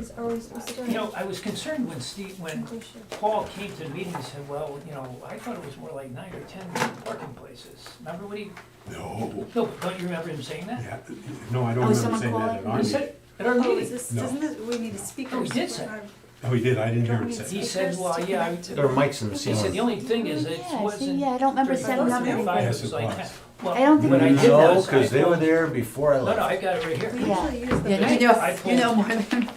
Is, are we supposed to? You know, I was concerned when Paul came to the meeting and said, well, you know, I thought it was more like 9 or 10 parking places. Remember what he, No, no, don't you remember him saying that? yeah, no, I don't Oh, is remember someone saying that calling? at our He meeting. said, at our Oh, meeting. is this, No. doesn't this, we need a speaker? Oh, he did say. Oh, he did, I didn't hear Don't him we say need it. He said, well, speakers to yeah, connect to There are mics in the he said the ceiling. only thing is it Yeah, see, wasn't. yeah, I don't remember 35, setting up 35, anything. it was like Yes, it 10. Well, I don't think what I we did No, was I because they were pulled- there before I No, no, I left. got it right here. We Yeah. usually use the. Yeah, you know more than,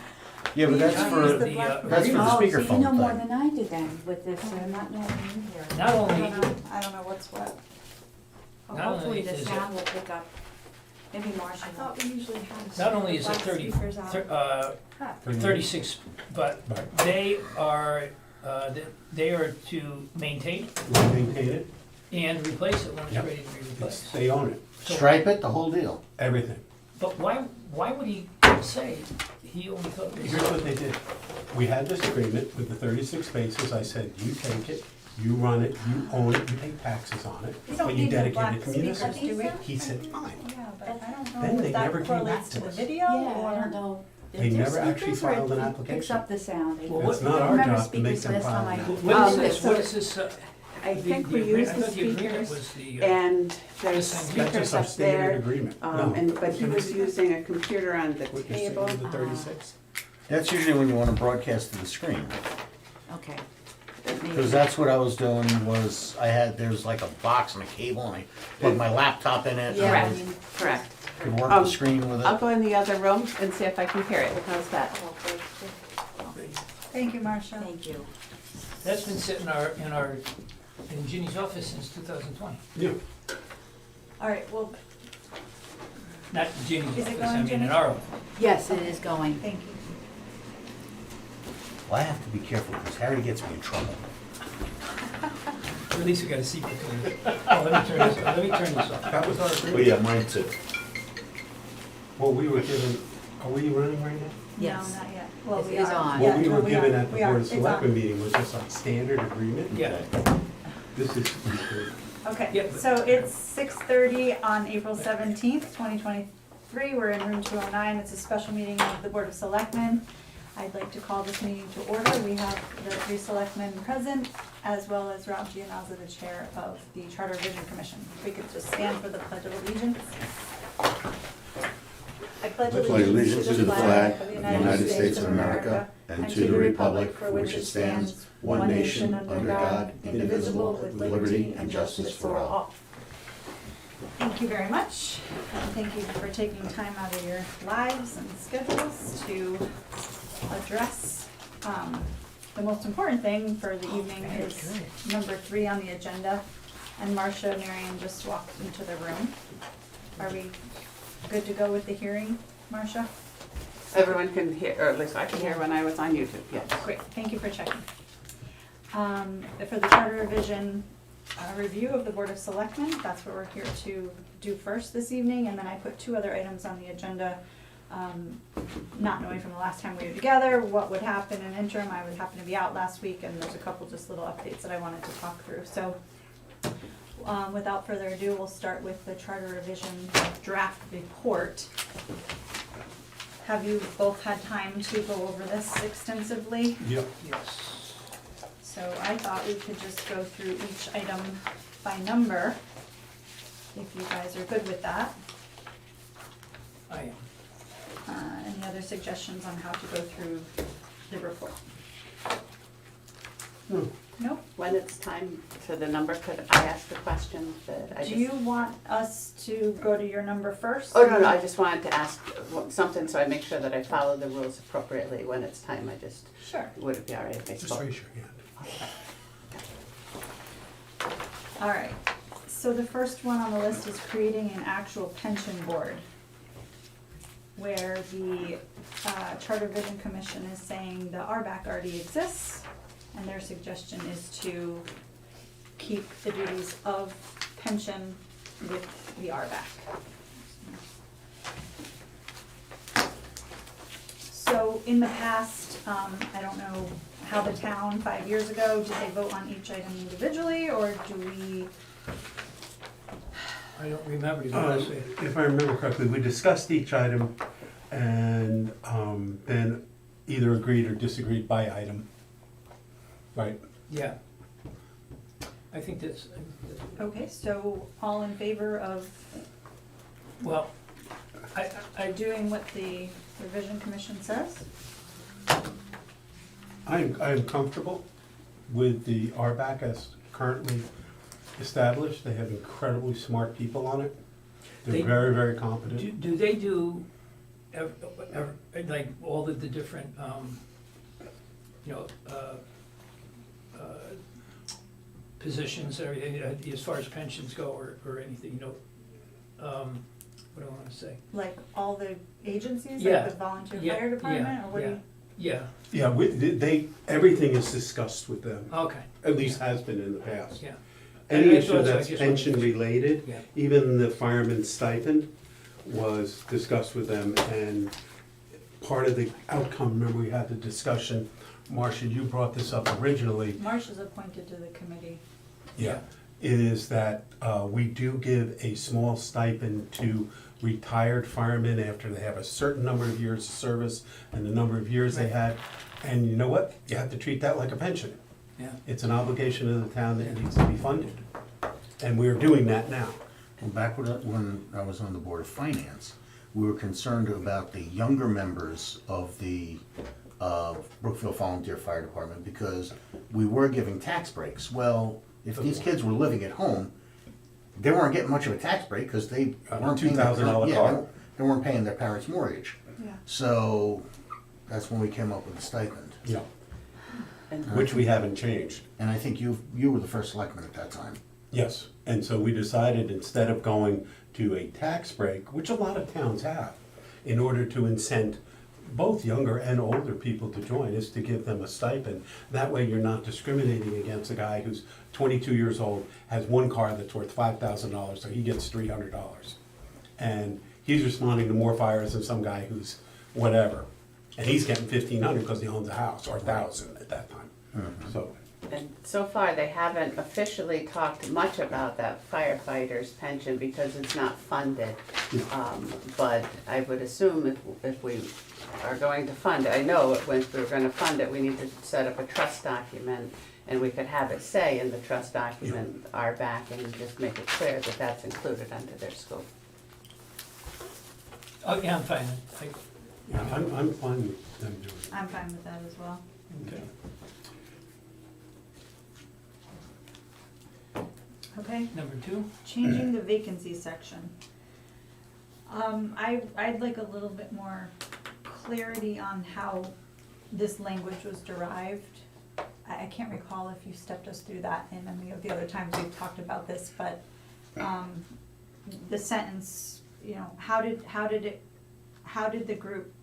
Yeah, but that's We for, use the the, Blackberry. that's for the oh, so you know speakerphone more thing. than I do then with this, not knowing you here. Not I only, I don't know what's what. Well, not hopefully only the is it- sound will pick up, maybe I Marcia will. thought we usually had. not only is it black 30, speakers out. 36, but Right. they are, they are to maintain We maintain it, and replace it when it's Yep. ready to be replaced. they own it, So- Stripe it, the whole deal. everything. But why would he say he only thought this? Here's what they did. We had this agreement with the 36 spaces. I said, you take it, you run it, you own it, you pay taxes on it, We don't but you need the dedicate black it to municipal. speakers, do we? He said, fine. Yeah, but I don't Then know they if never that came back correlates to to the us. video Yeah, I or. don't know. They Is there never actually speakers or filed an it application. Picks up the sound. Well, It's what- not I our remember job to make speakers them last file time an I- application. What is Um, this, so- what is this, I think we use I the thought the agreement speakers, was the, and there's This thing. That's speakers just our up standard there. agreement. No. But he was using a computer on the What you're saying table. with the 36? That's usually when you want to broadcast to the screen. Okay. Because that's what I was doing was, there's like a box and a cable and I plugged my laptop in it. Yeah, I and mean, Correct. I could work the screen with I'll it. go in the other room and see if I can hear it. How's that? Thank you, Marcia. thank you. that's been sitting in Ginny's office since 2020. Yeah. All right, well, Not Ginny's Is it office, going, I mean Ginny? in our office. Yes, it is going. thank you. Well, I have to be careful because Harry gets me in trouble. At least we got a secret to it. Oh, let me turn this off. That was our agreement. Oh, yeah, mine too. Well, we were given, are we running right now? Yes. No, not yet. Well, It we is are. on. Yeah, What we were we given are. at the We are. Board of It's Selectmen on. meeting was just a standard agreement. Yeah, This is, Okay, Yeah, but- so it's 6:30 on April 17th, 2023. We're in room 209. It's a special meeting of the Board of Selectmen. I'd like to call this meeting to order. We have the 3 selectmen present, as well as Rob Gianazza, the chair of the Charter Revision Commission. If we could just stand for the Pledge of Allegiance. I pledge allegiance to the flag of the United States of America and to the republic for which it stands, one nation, under God, indivisible, with liberty and justice for all. Thank you very much. And thank you for taking time out of your lives and schedules to address the most important thing for the evening is number 3 on the agenda. And Marcia and Marion just walked into the room. Are we good to go with the hearing, Marcia? Everyone can hear, or at least I can hear when I was on YouTube, yes. Great, thank you for checking. For the charter revision review of the Board of Selectmen, that's what we're here to do first this evening, and then I put 2 other items on the agenda. Not knowing from the last time we were together what would happen in interim, I would happen to be out last week, and there's a couple just little updates that I wanted to talk through. So, without further ado, we'll start with the charter revision draft report. Have you both had time to go over this extensively? yep. yes. So I thought we could just go through each item by number, if you guys are good with that. I am. Any other suggestions on how to go through the report? No. Nope. When it's time for the number, could I ask a question that I just? Do you want us to go to your number first? Oh, no, I just wanted to ask something so I make sure that I follow the rules appropriately when it's time. I just, Sure. would it be all right if I Just spoke? raise your hand. All right. So the first one on the list is creating an actual pension board, where the Charter Vision Commission is saying the RBAC already exists, and their suggestion is to keep the duties of pension with the RBAC. So in the past, I don't know how the town 5 years ago, did they vote on each item individually, or do we? I don't remember, to be honest with you. If I remember correctly, we discussed each item and then either agreed or disagreed by item. Right? Yeah. I think that's, Okay, so all in favor of well, I, doing what the revision commission says? I'm comfortable with the RBAC as currently established. They have incredibly smart people on it. They- They're very, very competent. do they do, like, all of the different, you know, positions, or as far as pensions go, or anything, you know, what do I wanna say? Like all the agencies, Yeah, like the volunteer yeah, fire department, yeah, or what do you? Yeah, Yeah, everything is discussed with them, okay, at least has been in the past. yeah. Any I issue thought so, I that's just wanted to- pension related, Yeah. even the fireman's stipend was discussed with them, and part of the outcome, remember we had the discussion, Marcia, you brought this up originally. Marsh is appointed to the committee. Yeah, it is that we do give a small stipend to retired firemen after they have a certain number of years of service and the number of years they Right. had. And you know what? You have to treat that like a pension. Yeah. It's an obligation of the town that needs to be funded. And we're doing that now. Well, back when I was on the Board of Finance, we were concerned about the younger members of the Brookfield Volunteer Fire Department because we were giving tax breaks. Well, if these kids were living at home, they weren't getting much of a tax break because they weren't paying their $2,000 yeah, car. they weren't paying their parents' mortgage. Yeah. So that's when we came up with the stipend. Yeah. And Which we haven't changed. And I think you were the first selectman at that time. Yes, and so we decided instead of going to a tax break, which a lot of towns have, in order to incent both younger and older people to join, is to give them a stipend. That way you're not discriminating against a guy who's 22 years old, has one car that's worth $5,000, so he gets $300. And he's responding to more fires than some guy who's whatever. And he's getting $1,500 because he owns a house, or $1,000 at that time. So, And so far, they haven't officially talked much about that firefighter's pension because it's not funded. But I would assume if we are going to fund it, I know if we're gonna fund it, we need to set up a trust document, and we could have it say in the trust document, our back, and just make it clear that that's included under their scope. Oh, yeah, I'm fine. yeah, I'm fine with them doing it. I'm fine with that as well. Okay. Okay, Number 2? changing the vacancy section. I'd like a little bit more clarity on how this language was derived. I can't recall if you stepped us through that in any of the other times we've talked about this, but, the sentence, you know, how did the group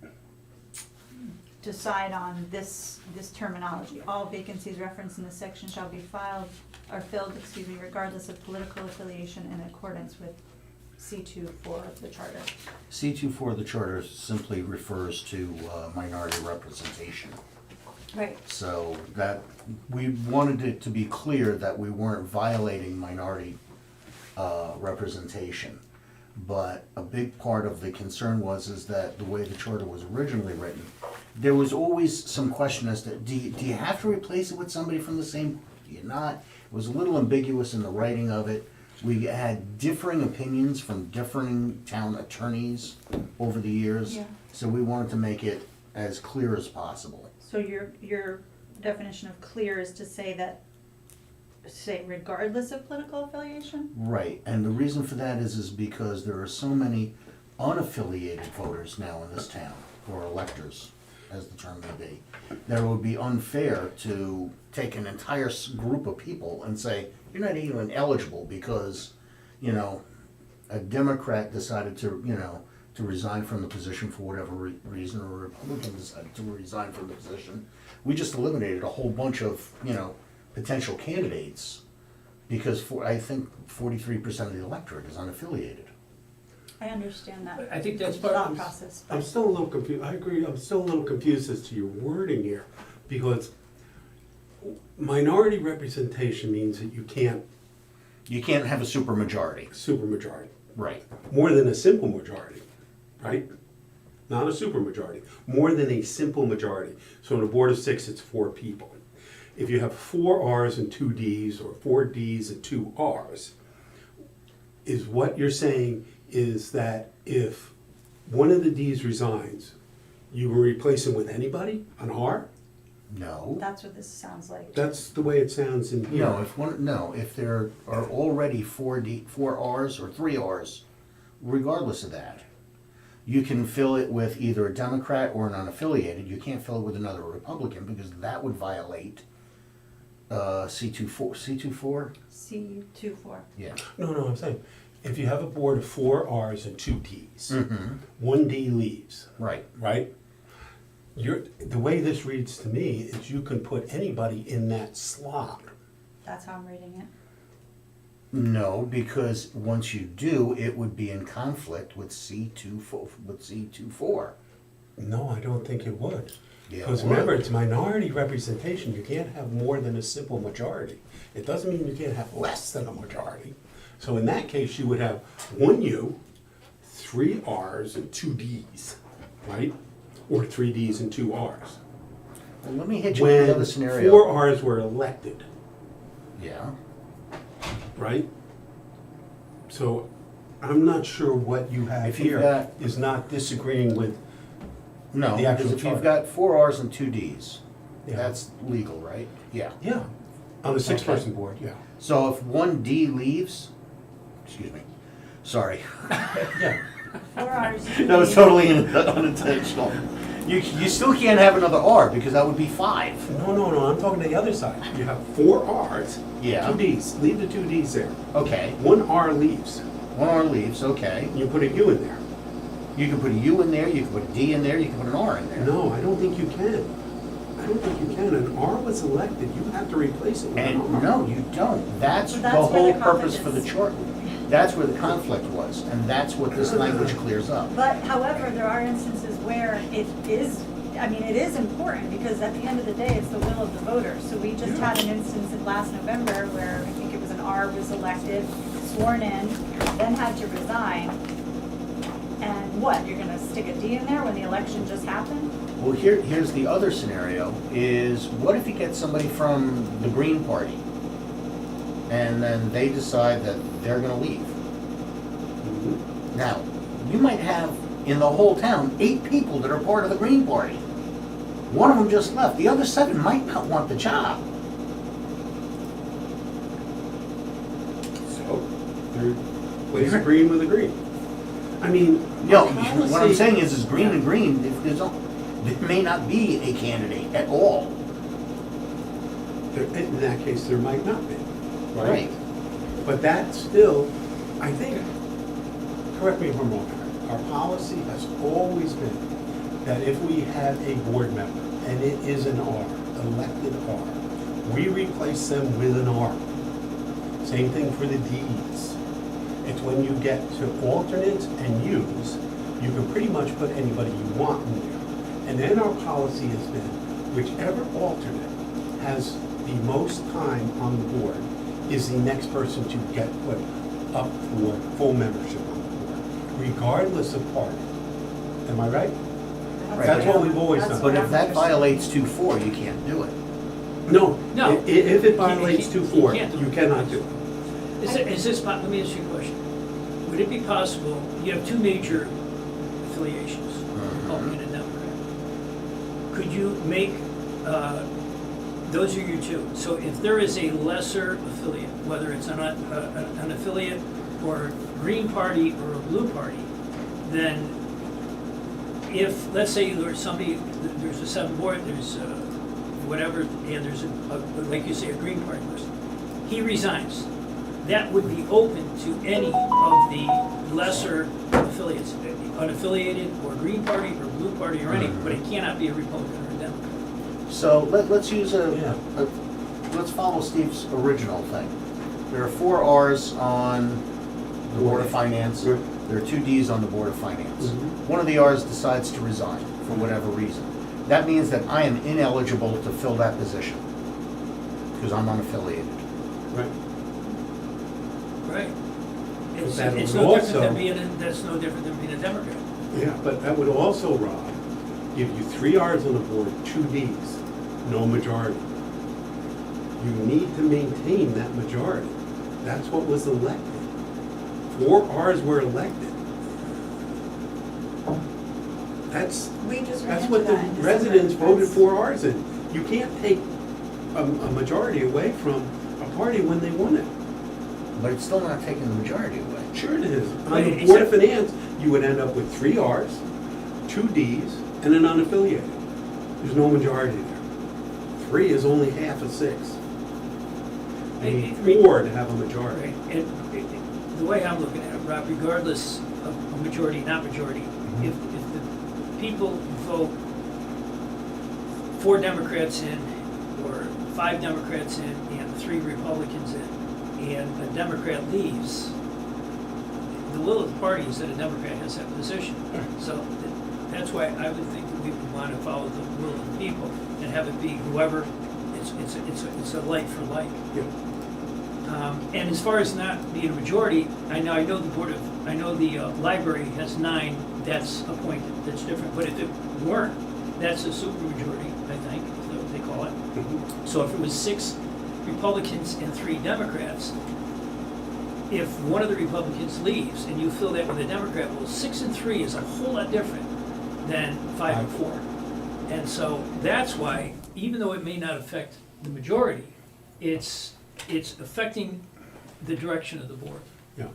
decide on this terminology? All vacancies referenced in this section shall be filled, regardless of political affiliation in accordance with C2 for the charter. C2 the charter simply refers to minority representation. Right. So that, we wanted it to be clear that we weren't violating minority representation. But a big part of the concern is that the way the charter was originally written, there was always some question as to, do you have to replace it with somebody from the same, do you not? It was a little ambiguous in the writing of it. We had differing opinions from differing town attorneys over the years. Yeah. So we wanted to make it as clear as possible. So your definition of clear is to say that, say regardless of political affiliation? Right, and the reason for that is because there are so many unaffiliated voters now in this town, or electors, as the term may be, that it would be unfair to take an entire group of people and say, you're not even eligible because, you know, a Democrat decided to, you know, to resign from the position for whatever reason, or a Republican decided to resign from the position. We just eliminated a whole bunch of, you know, potential candidates because I think 43% of the electorate is unaffiliated. I understand that. I think that's part thought of process. I'm still a little confused, I agree, I'm still a little confused as to your wording here, because minority representation means that you can't You can't have a supermajority. supermajority, Right. more than a simple majority, right? not a supermajority, more than a simple majority. So in a board of 6, it's 4 people. If you have 4 Rs and 2 Ds, or 4 Ds and 2 Rs, is what you're saying is that if one of the Ds resigns, you will replace him with anybody, an R? No. That's what this sounds like. That's the way it sounds in here. If there are already 4 Rs or 3 Rs, regardless of that, you can fill it with either a Democrat or an unaffiliated. You can't fill it with another Republican because that would violate C24. C24? C24. Yeah. No, I'm saying, if you have a board of 4 Rs and 2 Ds, Mm-hmm. 1 D leaves, Right. right? The way this reads to me is you can put anybody in that slot. That's how I'm reading it. No, because once you do, it would be in conflict with C24. No, I don't think it would. Yeah, Because it remember, would. it's minority representation. You can't have more than a simple majority. It doesn't mean you can't have less than a majority. So in that case, you would have 1 U, 3 Rs, and 2 Ds, right? Or 3 Ds and 2 Rs. Well, let me hit you with the When other scenario. 4 Rs were elected, Yeah. right? So I'm not sure what you have If you've here got- is not disagreeing with, No, The actual because if you've chart. got 4 Rs and 2 Ds, Yeah. that's legal, right? Yeah. yeah, on the 6-person board, yeah. So if 1 D leaves, excuse me, sorry. Yeah, 4 Rs. That was totally unintentional. You still can't have another R because that would be 5. no, I'm talking to the other side. You have 4 Rs, Yeah. 2 Ds, leave the 2 Ds there. Okay, 1 R leaves, 1 R leaves, okay. you put a U in there. You can put a U in there, you can put a D in there, you can put an R in there. No, I don't think you can. I don't think you can. An R was elected, you have to replace it with an And R. no, you don't. That's But the that's where whole the purpose conflict for the is. chart. That's where the conflict was, and that's what this language clears up. But however, there are instances where it is important because at the end of the day, it's the will of the voters. So we just had an instance in last November where I think it was an R was elected, sworn in, then had to resign. And what, you're gonna stick a D in there when the election just happened? Well, here's the other scenario, is what if you get somebody from the Green Party, and then they decide that they're gonna leave? Now, you might have, in the whole town, 8 people that are part of the Green Party. One of them just left, the other 7 might not want the job. So, they're, place green with a green. I mean. No, our what I'm policy- saying is green and green, there may not be a candidate at all. In that case, there might not be, right? Right. But that still, I think, correct me if I'm wrong, our policy has always been that if we have a board member and it is an R, elected R, we replace them with an R. Same thing for the Ds. It's when you get to alternates and Us, you can pretty much put anybody you want in there. And then our policy has been, whichever alternate has the most time on the board is the next person to get put up for full membership on the board, regardless of party. Am I right? That's what we've always That's done. But what if that I'm violates 2-4, you can't do it. No, No. If it violates You 2-4, can't do it. you cannot do it. Is this, let me ask you a question. Would it be possible, you have 2 major affiliations, Republican and Democrat. Could you make, those are your 2. So if there is a lesser affiliate, whether it's an affiliate or Green Party or a Blue Party, then if, let's say there's somebody, there's a 7 board, there's whatever, and there's like you say, a Green Party person, he resigns. That would be open to any of the lesser affiliates, unaffiliated or Green Party or Blue Party or any, but it cannot be a Republican or a Democrat. So let's use Yeah. let's follow Steve's original thing. There are 4 Rs on the Board of Finance. Right. There are 2 Ds on the Board of Finance. Mhm. One of the Rs decides to resign for whatever reason. That means that I am ineligible to fill that position because I'm unaffiliated. Right. Right. It's that it's would no different also- than being, that's no different than being a Democrat. Yeah, but that would also, Rob, give you 3 Rs on the board, 2 Ds, no majority. You need to maintain that majority. That's what was elected. 4 Rs were elected. That's We just ran That's into what the that in December. residents voted That's- 4 Rs in. You can't take a majority away from a party when they won it. But it's still not taking the majority away. Sure it is. On Right, the Board of except- Finance, you would end up with 3 Rs, 2 Ds, and an unaffiliated. There's no majority there. 3 is only half of 6. You need 4 to have a majority. Right, and the way I'm looking at it, Rob, regardless of a majority, not majority, if the people vote 4 Democrats in, or 5 Democrats in, and 3 Republicans in, and a Democrat leaves, the will of the party is that a Democrat has that position. So that's why I would think that we would want to follow the will of the people and have it be whoever, it's a like for like. Yeah. And as far as not being a majority, I know the library has 9 that's appointed, that's different, but if it weren't, that's a supermajority, I think, is that what they call it. Mhm. So if it was 6 Republicans and 3 Democrats, if one of the Republicans leaves and you fill that with a Democrat, well, 6 and 3 is a whole lot different than 5 and 4. And so that's why, even though it may not affect the majority, it's affecting the direction of the board. Yeah.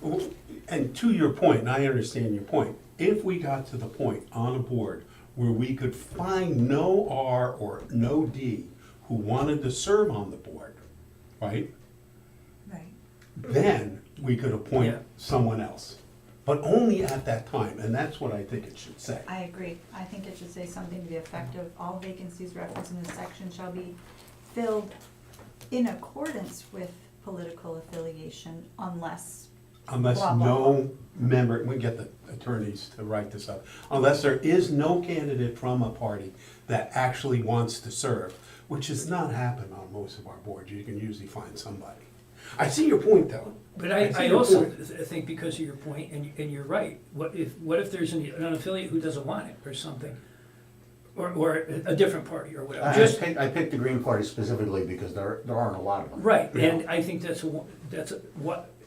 Well, and to your point, and I understand your point, if we got to the point on a board where we could find no R or no D who wanted to serve on the board, right? Right. Then we could appoint Yeah. someone else. But only at that time, and that's what I think it should say. I agree. I think it should say something to the effect of all vacancies referenced in this section shall be filled in accordance with political affiliation unless, Unless Blah, blah, no member, we get the attorneys to write this up, unless there is no candidate from a party that actually wants to serve, which has not happened on most of our boards. You can usually find somebody. I see your point, though. But see I your also point. think because of your point, and you're right, what if there's an unaffiliate who doesn't want it or something? Or a different party or whatever. I picked the Green Party specifically because there aren't a lot of them. Right, Yeah. and I think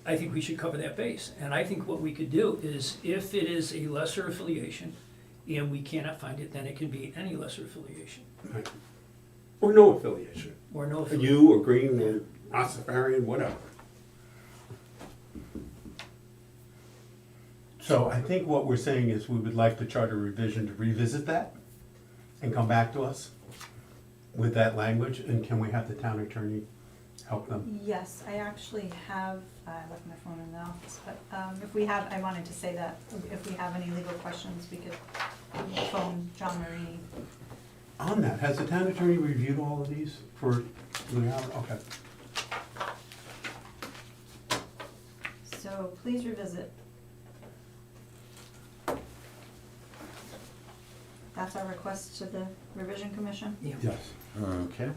I think we should cover that base. And I think what we could do is, if it is a lesser affiliation, and we cannot find it, then it can be any lesser affiliation, Right. Or no affiliation. or no affiliation. You or Green or Ossifarian, whatever. So I think what we're saying is we would like the charter revision to revisit that and come back to us with that language, and can we have the town attorney help them? yes, I actually have, I left my phone in the office, but if we have, I wanted to say that if we have any legal questions, we could phone John Marini. On that, has the town attorney reviewed all of these for Leon? Okay. So please revisit. That's our request to the revision commission. Yeah. Yes. Okay.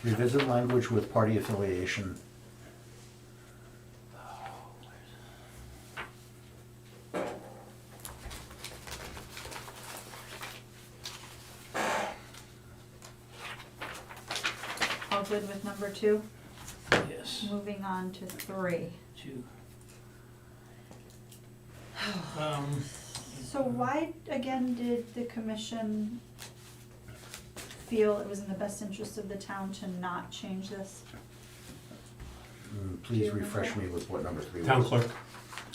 Revisit language with party affiliation. All good with number 2? Yes, Moving on to 3. 2. So why, again, did the commission feel it was in the best interest of the town to not change this? Please refresh me with what number 3 was. Town clerk,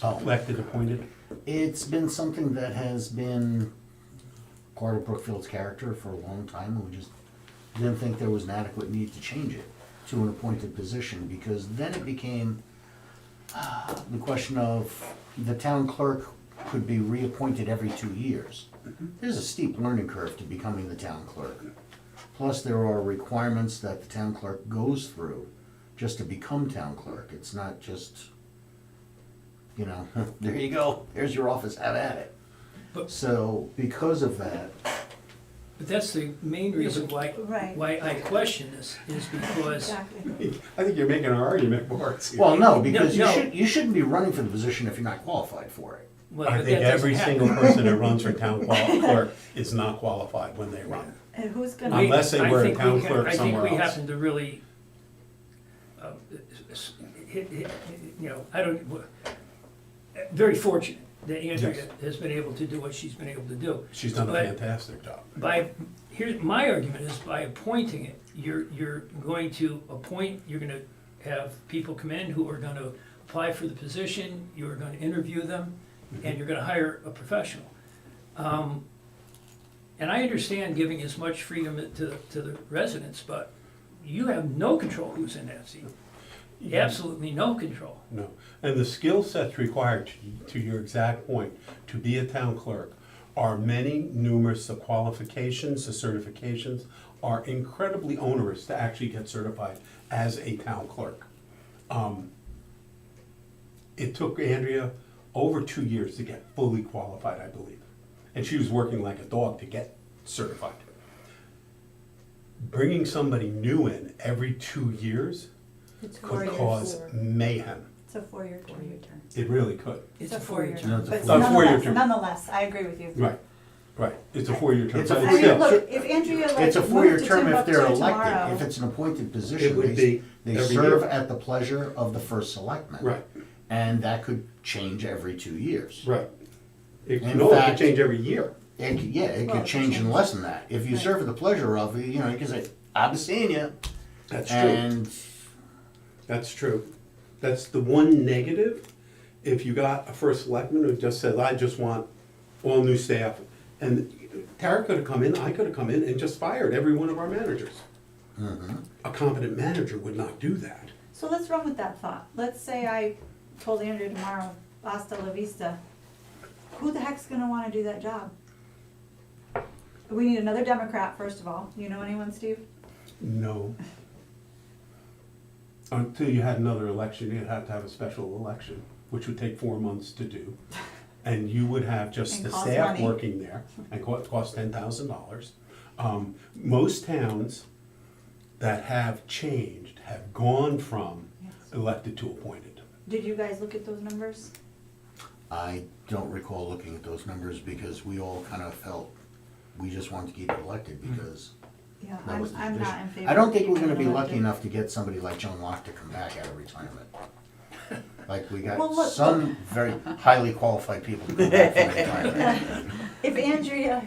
Oh, elected, appointed. it's been something that has been part of Brookfield's character for a long time, and we just didn't think there was an adequate need to change it to an appointed position, because then it became the question of the town clerk could be reappointed every 2 years. There's a steep learning curve to becoming the town clerk. Plus, there are requirements that the town clerk goes through just to become town clerk. It's not just, you know, there you go, here's your office, have at it. But- So, because of that, But that's the main reason why Right. I question this, is because, Exactly. I think you're making an argument for it. well, no, because No. you shouldn't be running for the position if you're not qualified for it. Well, I but think that every doesn't single happen. person that runs for town clerk is not qualified when they run. And who's gonna? Unless they I were a think town we clerk somewhere I think we else. happen to really, you know, I don't, very fortunate that Andrea Yes. has been able to do what she's been able to do. She's done a But fantastic job. Here's, my argument is by appointing it, you're going to appoint, you're gonna have people come in who are gonna apply for the position, you're gonna interview them, and you're gonna hire a professional. And I understand giving as much freedom to the residents, but you have no control who's in that seat. Absolutely no control. No, and the skill sets required, to your exact point, to be a town clerk are many, numerous. The qualifications, the certifications are incredibly onerous to actually get certified as a town clerk. It took Andrea over 2 years to get fully qualified, I believe. And she was working like a dog to get certified. Bringing somebody new in every 2 years It's could 4 cause years. mayhem. It's a 4-year term. Four-year term. It really could. It's a a four-year four-year term. No, it's a But four-year nonetheless, term. nonetheless, I agree with you. Right, right. It's a 4-year term. It's a but I mean, four-year- still, look, if Andrea like It's a moved four-year to term if they're Timbuktu elected. tomorrow, If it's an appointed position, It would they be they every serve year. at the pleasure of the first selectman. Right, And that could change every 2 years. right. It In no, it could fact- change every year. It could, yeah, it Well, could it change could in less than that. If you Right. serve at the pleasure of, you know, you can say, I've seen you. That's true. And That's true. That's the one negative. If you got a first selectman who just says, I just want all new staff, and Tara could have come in, I could have come in and just fired every one of our managers. A competent manager would not do that. so let's run with that thought. Let's say I told Andrea tomorrow, hasta la vista. Who the heck's gonna wanna do that job? We need another Democrat, first of all. You know anyone, Steve? No. Until you had another election, you'd have to have a special election, which would take 4 months to do. And you would have just And the cost staff money. working there, and cost $10,000. Most towns that have changed have gone from Yes. elected to appointed. Did you guys look at those numbers? I don't recall looking at those numbers because we all kind of felt we just wanted to keep it elected because Yeah, that was the I'm not tradition. in favor. I don't of think we're keeping gonna it be lucky elected. enough to get somebody like Joan Locke to come back out of retirement. Like we Well, got look- some very highly qualified people to come back from retirement. If Andrea,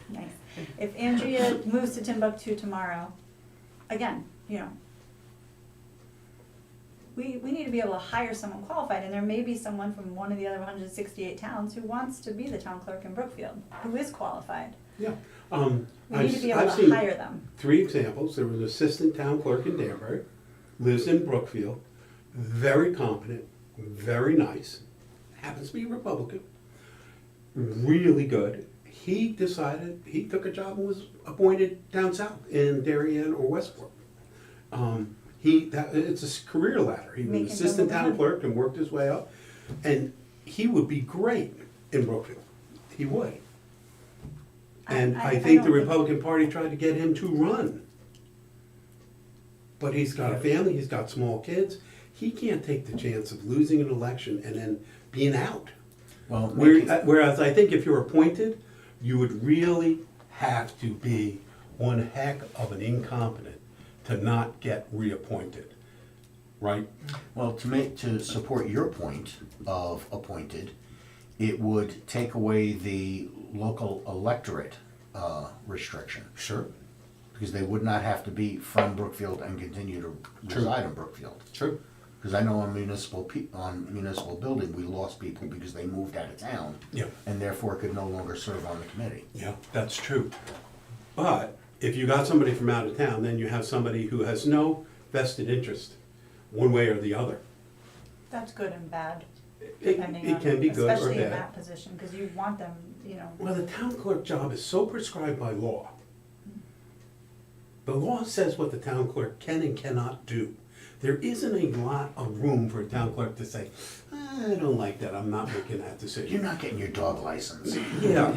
nice, if Andrea moves to Timbuktu tomorrow, again, you know, we need to be able to hire someone qualified, and there may be someone from one of the other 168 towns who wants to be the town clerk in Brookfield, who is qualified. Yeah. We need to be able I've to seen hire them. 3 examples. There was an assistant town clerk in Danbury, lives in Brookfield, very competent, very nice, happens to be Republican, really good. He decided, he took a job and was appointed down south in Darien or Westport. It's a career ladder. He was Making assistant double town money. clerk and worked his way up. And he would be great in Brookfield. He would. And I think the don't think- Republican Party tried to get him to run. But he's got a family, he's got small kids. He can't take the chance of losing an election and then being out. Well, maybe- Whereas I think if you're appointed, you would really have to be one heck of an incompetent to not get reappointed, right? Well, to support your point of appointed, it would take away the local electorate restriction. Sure. Because they would not have to be from Brookfield and continue to True. reside in Brookfield. True. Because I know on municipal building, we lost people because they moved out of town. Yeah. And therefore could no longer serve on the committee. Yeah, that's true. But if you got somebody from out of town, then you have somebody who has no vested interest, one way or the other. That's good and bad, It depending on, can be good or especially in bad. that position, because you want them, you know. Well, the town clerk job is so prescribed by law. The law says what the town clerk can and cannot do. There isn't a lot of room for a town clerk to say, I don't like that, I'm not making that You're decision. not getting your dog license. Yeah,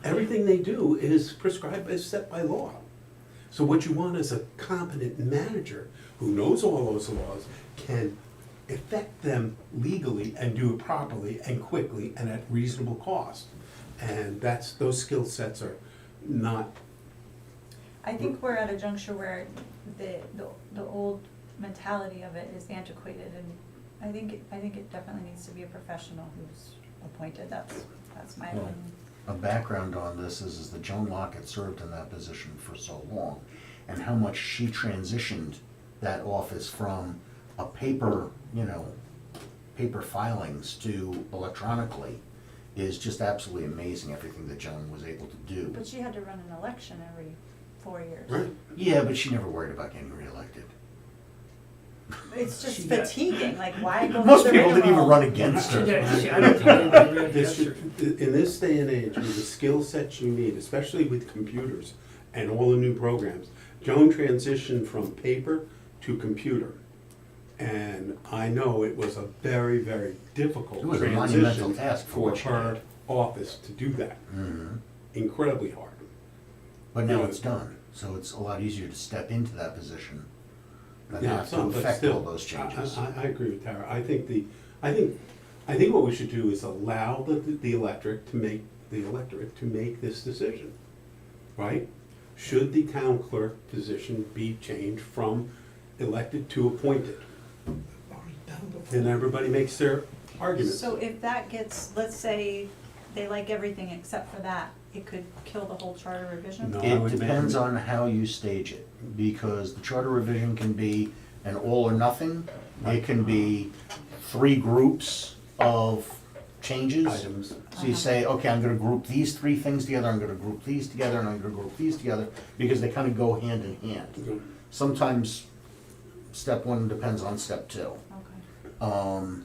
everything they do is prescribed, is set by law. So what you want is a competent manager who knows all those laws, can effect them legally and do it properly and quickly and at reasonable cost. And those skill sets are not, I think we're at a juncture where the old mentality of it is antiquated, and I think it definitely needs to be a professional who's appointed, that's my Well, opinion. A background on this is that Joan Lockett served in that position for so long, and how much she transitioned that office from a paper, paper filings to electronically is just absolutely amazing, everything that Joan was able to do. But she had to run an election every 4 years. right? Yeah, but she never worried about getting reelected. It's just She got- fatiguing, like why go Most through the people didn't even rigmarole? run against her. See, I don't think anybody really This gets her. should- In this day and age, with the skill sets you need, especially with computers and all the new programs, Joan transitioned from paper to computer. And I know it was a very, very difficult It was a monumental transition task for for what she her did. office to do that. Mhm. Incredibly hard. But now Yeah. it's done, so it's a lot easier to step into that position than Yeah, have to some, but affect still, all those changes. I agree with Tara. I think what we should do is allow the electorate to make this decision, right? Should the town clerk position be changed from elected to appointed? And everybody makes their arguments. So if that gets, let's say, they like everything except for that, it could kill the whole charter revision? No. I It would depends make- on how you stage it, because the charter revision can be an all or nothing. It can be 3 groups of changes. Items. So you say, okay, I'm gonna group these 3 things together, I'm gonna group these together, and I'm gonna group these together, because they kind of go hand in hand. Sometimes step 1 depends on step 2. Okay.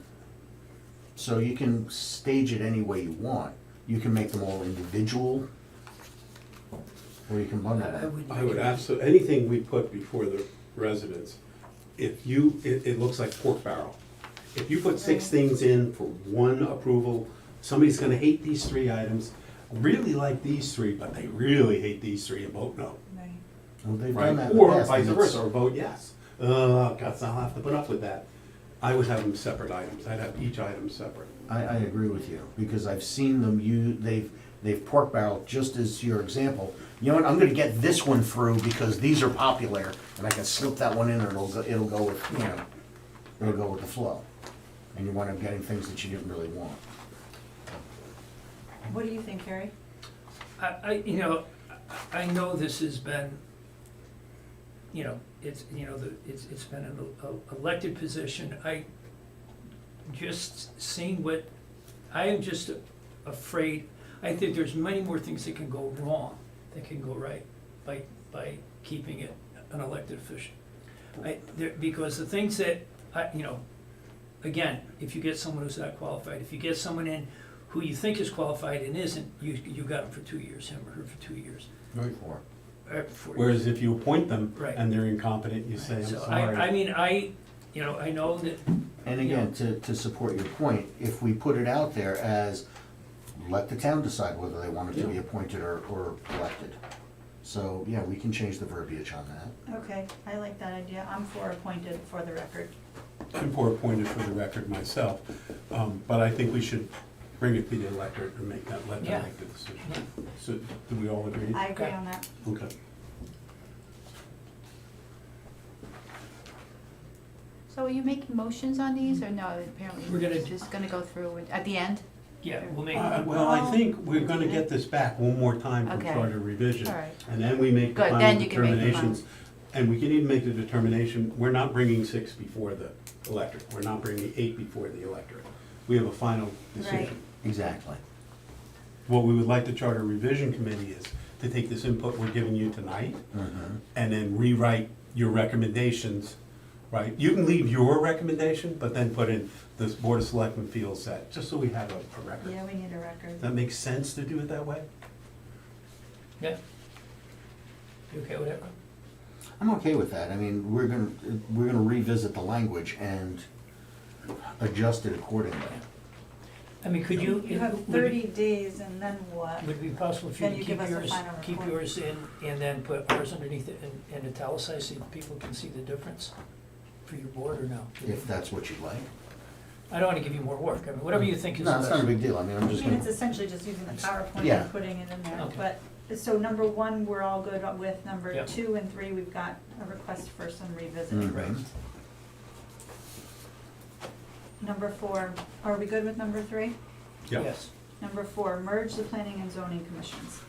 So you can stage it any way you want. You can make them all individual, or you can bundle them. I would absolutely, anything we put before the residents, it looks like pork barrel. If you put 6 things in for one approval, somebody's gonna hate these 3 items, really like these 3, but they really hate these 3 and vote no. Right. Well, they've Right? done that in the Or past, vice and it's- versa, or vote yes. Oh, guess I'll have to put up with that. I would have them separate items. I'd have each item separate. I agree with you, because I've seen them they've pork barreled, just as your example. You know what, I'm gonna get this one through because these are popular, and I can slip that one in, and it'll go with, it'll go with the flow. And you wind up getting things that you didn't really want. What do you think, Harry? I know this has been, it's been an elected position. I just seeing I am just afraid, I think there's many more things that can go wrong than can go right by keeping it an elected official. Because the things that, again, if you get someone who's not qualified, if you get someone in who you think is qualified and isn't, you got him for 2 years, him or her for 2 years. Very poor. 4 years. Whereas if you appoint them Right. and they're incompetent, you say, I'm So sorry. I know that, And again, to support your point, if we put it out there as, let the town decide whether they want it to be Yeah. appointed or elected. So, yeah, we can change the verbiage on that. Okay, I like that idea. I'm for appointed for the record. I'm for appointed for the record myself, but I think we should bring it to the electorate and let them Yeah. make the decision. So, do we all agree? I agree Okay. on that. Okay. So are you making motions on these, or no, apparently We're gonna- we're just gonna go through it at the end? yeah, we'll make, Well, I think we're gonna get this back one more time for Okay. charter revision. All right. And then we make the Good, final then you can make the determinations. And we can even make the determination, we're not bringing 6 before the electorate, we're not bringing 8 before the electorate. We have a final decision. Exactly. What we would like the charter revision committee is to take this input we're giving you tonight Mhm. and then rewrite your recommendations, right? You can leave your recommendation, but then put in this Board of Selectmen feels that, just so we have a record. Yeah, we need a record. Does that make sense to do it that way? yeah. You okay with that, Rob? I'm okay with that. I mean, we're gonna revisit the language and adjust it accordingly. I mean, could you? You have would it 30 days and then what? Would it be possible for you Then to you keep give us a yours, final keep report. yours in and then put ours underneath it and italicized so people can see the difference? for your board, or no? If that's what you like. I don't wanna give you more work, I mean, whatever you think is No, it's not a best. big deal, I mean, I'm I just mean, it's gonna, essentially just using the PowerPoint Yeah. and putting it in there, Okay. but, so number one, we're all good with, number Yep. 2 and 3, we've got a request for some revisiting. Mhm. Number 4, are we good with number 3? Yeah. Yes. Number 4, merge the planning and zoning commissions.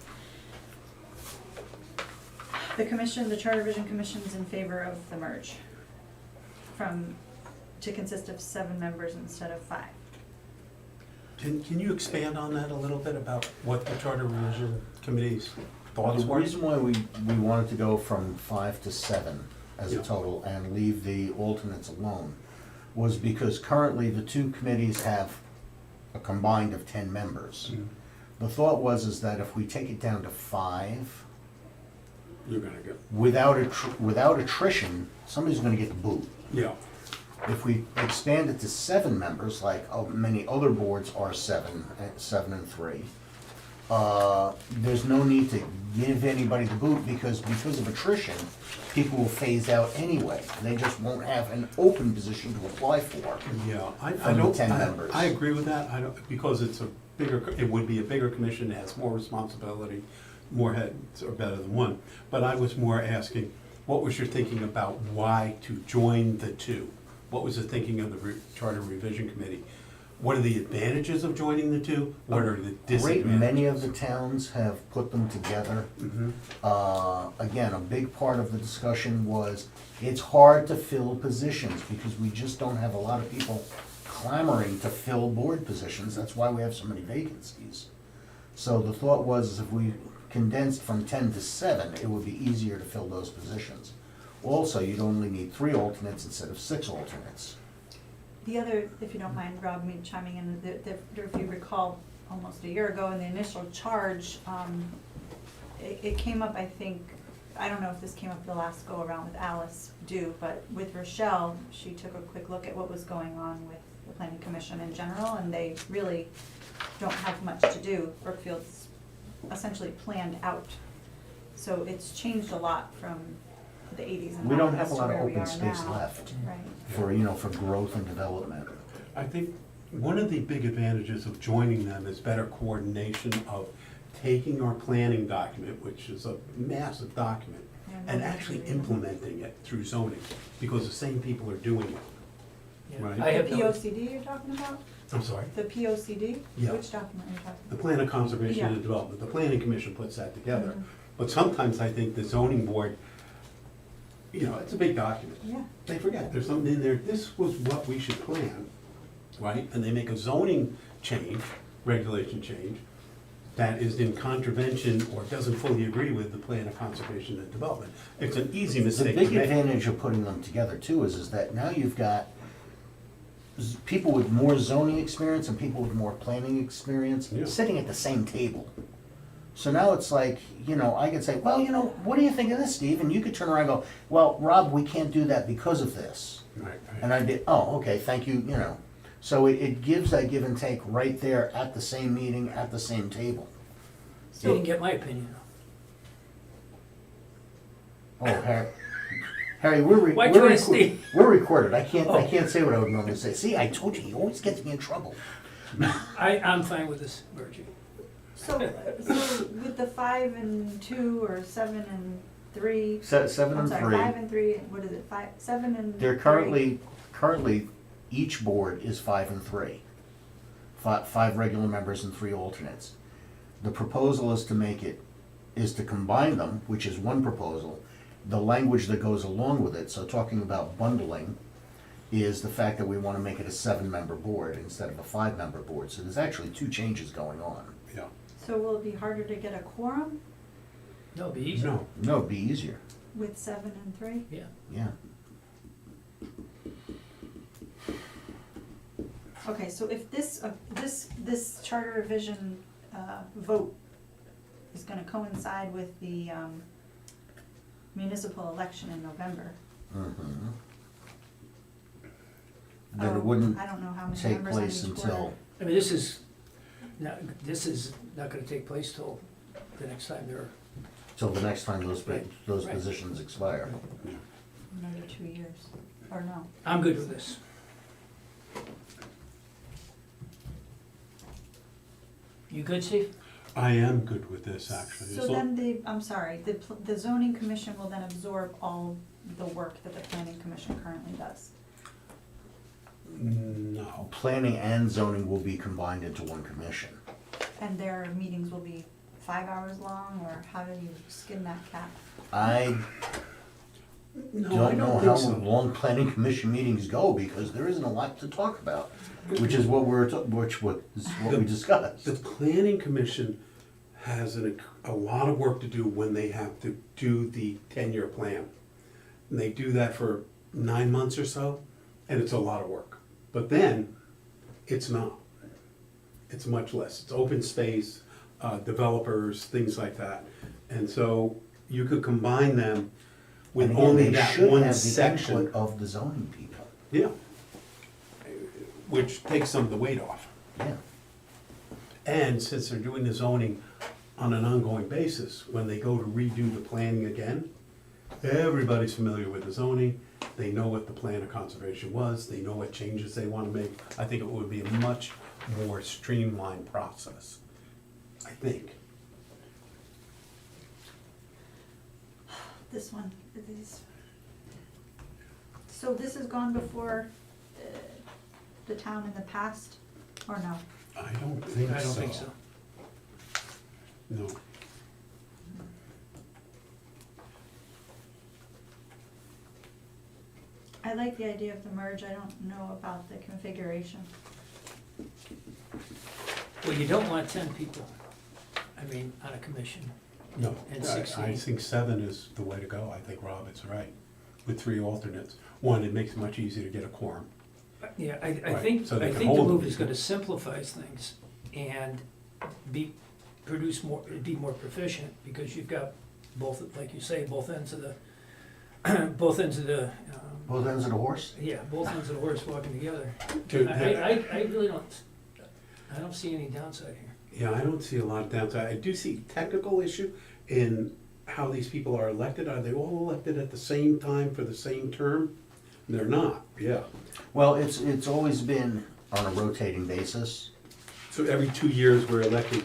The commission, the Charter Revision Commission's in favor of the merge to consist of 7 members instead of 5. Can you expand on that a little bit about what the Charter Revision Committee's thoughts the were? reason why we wanted to go from 5 to 7 as a Yeah. total and leave the alternates alone was because currently the two committees have a combined of 10 members. Mhm. The thought is that if we take it down to 5, You're gonna go. without attrition, somebody's gonna get the boot. Yeah. If we expand it to 7 members, like many other boards are 7 and 3, there's no need to give anybody the boot because of attrition, people will phase out anyway. They just won't have an open position to apply for. Yeah, I From the don't, 10 members. I agree with that, because it's a bigger, it would be a bigger commission, it has more responsibility, more heads are better than one. But I was more asking, what was your thinking about why to join the two? What was the thinking of the Charter Revision Committee? What are the advantages of joining the two? What are the Great disadvantages? many of the towns have put them together. Mhm. Again, a big part of the discussion was, it's hard to fill positions because we just don't have a lot of people clamoring to fill board positions. That's why we have so many vacancies. So the thought was, if we condensed from 10 to 7, it would be easier to fill those positions. Also, you'd only need 3 alternates instead of 6 alternates. The other, if you don't mind, Rob, me chiming in, if you recall, almost a year ago in the initial charge, it came up, I think, I don't know if this came up the last go-around with Alice Dew, but with Rochelle, she took a quick look at what was going on with the planning commission in general, and they really don't have much to do. Brookfield's essentially planned out. So it's changed a lot from the 80s and 90s We don't have a to lot of where we open are space now. left Right. for growth and development. I think one of the big advantages of joining them is better coordination of taking our planning document, which is a massive document, and actually implementing it through zoning, because the same people are doing it. Yeah. Right. I have The no, POCD you're talking about? I'm sorry? The POCD? Yeah. Which document are you talking The about? Plan of Conservation Yeah. and Development, the Planning Commission puts that together. Mhm. But sometimes I think the zoning board, it's a big document. Yeah. They forget, there's something in there, this was what we should plan, right? And they make a zoning change, regulation change, that is in contravention or doesn't fully agree with the Plan of Conservation and Development. It's an easy The mistake to big make. advantage of putting them together too is that now you've got people with more zoning experience and people with more planning experience Yeah. sitting at the same table. So now it's like, I could say, well, what do you think of this, Steve? And you could turn around and go, well, Rob, we can't do that because of this. Right, And right. I'd be, oh, okay, thank you, So it gives that give and take right there at the same meeting, at the same table. you didn't get my opinion. Oh, Harry, we're Why join recorded. Steve? We're recorded. I can't Oh. say what I would normally say. See, I told you, he always gets me in trouble. I'm fine with this merging. So with the 5 and 2 or 7 and 3, 7 I'm and sorry, 3. 5 and 3, what is it, 7 and They're 3? currently, each board is 5 and 3. 5 regular members and 3 alternates. The proposal is to combine them, which is one proposal. The language that goes along with it, so talking about bundling, is the fact that we want to make it a 7-member board instead of a 5-member board. So there's actually 2 changes going on. Yeah. So will it be harder to get a quorum No, it'd be easy. No, No, it'd be easier, with 7 and 3? Yeah. yeah. Okay, so if this charter revision vote is gonna coincide with the municipal election in November. Mhm. Then it wouldn't I don't know how many take members on place each until, board. I mean, this is not gonna take place till the next time they're, the next time those Right. positions expire. Another 2 years. or no? I'm good with this. You good, Steve? I am good with this, actually. So then I'm sorry, the zoning commission will then absorb all the work that the planning commission currently does. No. Planning and zoning will be combined into one commission. And their meetings will be 5 hours long, or how do you skin that cat? I No, I don't know don't how think so. long planning commission meetings go, because there isn't a lot to talk about, which is what we discussed. The planning commission has a lot of work to do when they have to do the 10-year plan. And they do that for 9 months or so, and it's a lot of work. But then, it's not. It's much less. It's open space, developers, things like that. And so you could combine them with And again, only they that should one have the section. input of the zoning people. Yeah. Which takes some of the weight off. Yeah. And since they're doing the zoning on an ongoing basis, when they go to redo the planning again, everybody's familiar with the zoning, they know what the plan of conservation was, they know what changes they wanna make. I think it would be a much more streamlined process, I think. This one, these. So this has gone before the town in the past, or no? I don't think so. I don't think so. No. I like the idea of the merge, I don't know about the configuration. Well, you don't want 10 people, I mean, on a commission. No, And I 16. think 7 is the way to go. I think Robert's right, with 3 alternates. One, it makes it much easier to get a quorum. Yeah, I Right, think, so they I can think the hold move them. is gonna simplify things and produce more, be more proficient, because you've got both, like you say, both ends of the, both ends of the, Both ends of the horse? yeah, both ends of the horse walking together. Dude, I really don't see any downside here. Yeah, I don't see a lot of downside. I do see technical issue in how these people are elected. Are they all elected at the same time for the same term? They're not, yeah. Well, it's always been on a rotating basis. So every 2 years, we're electing,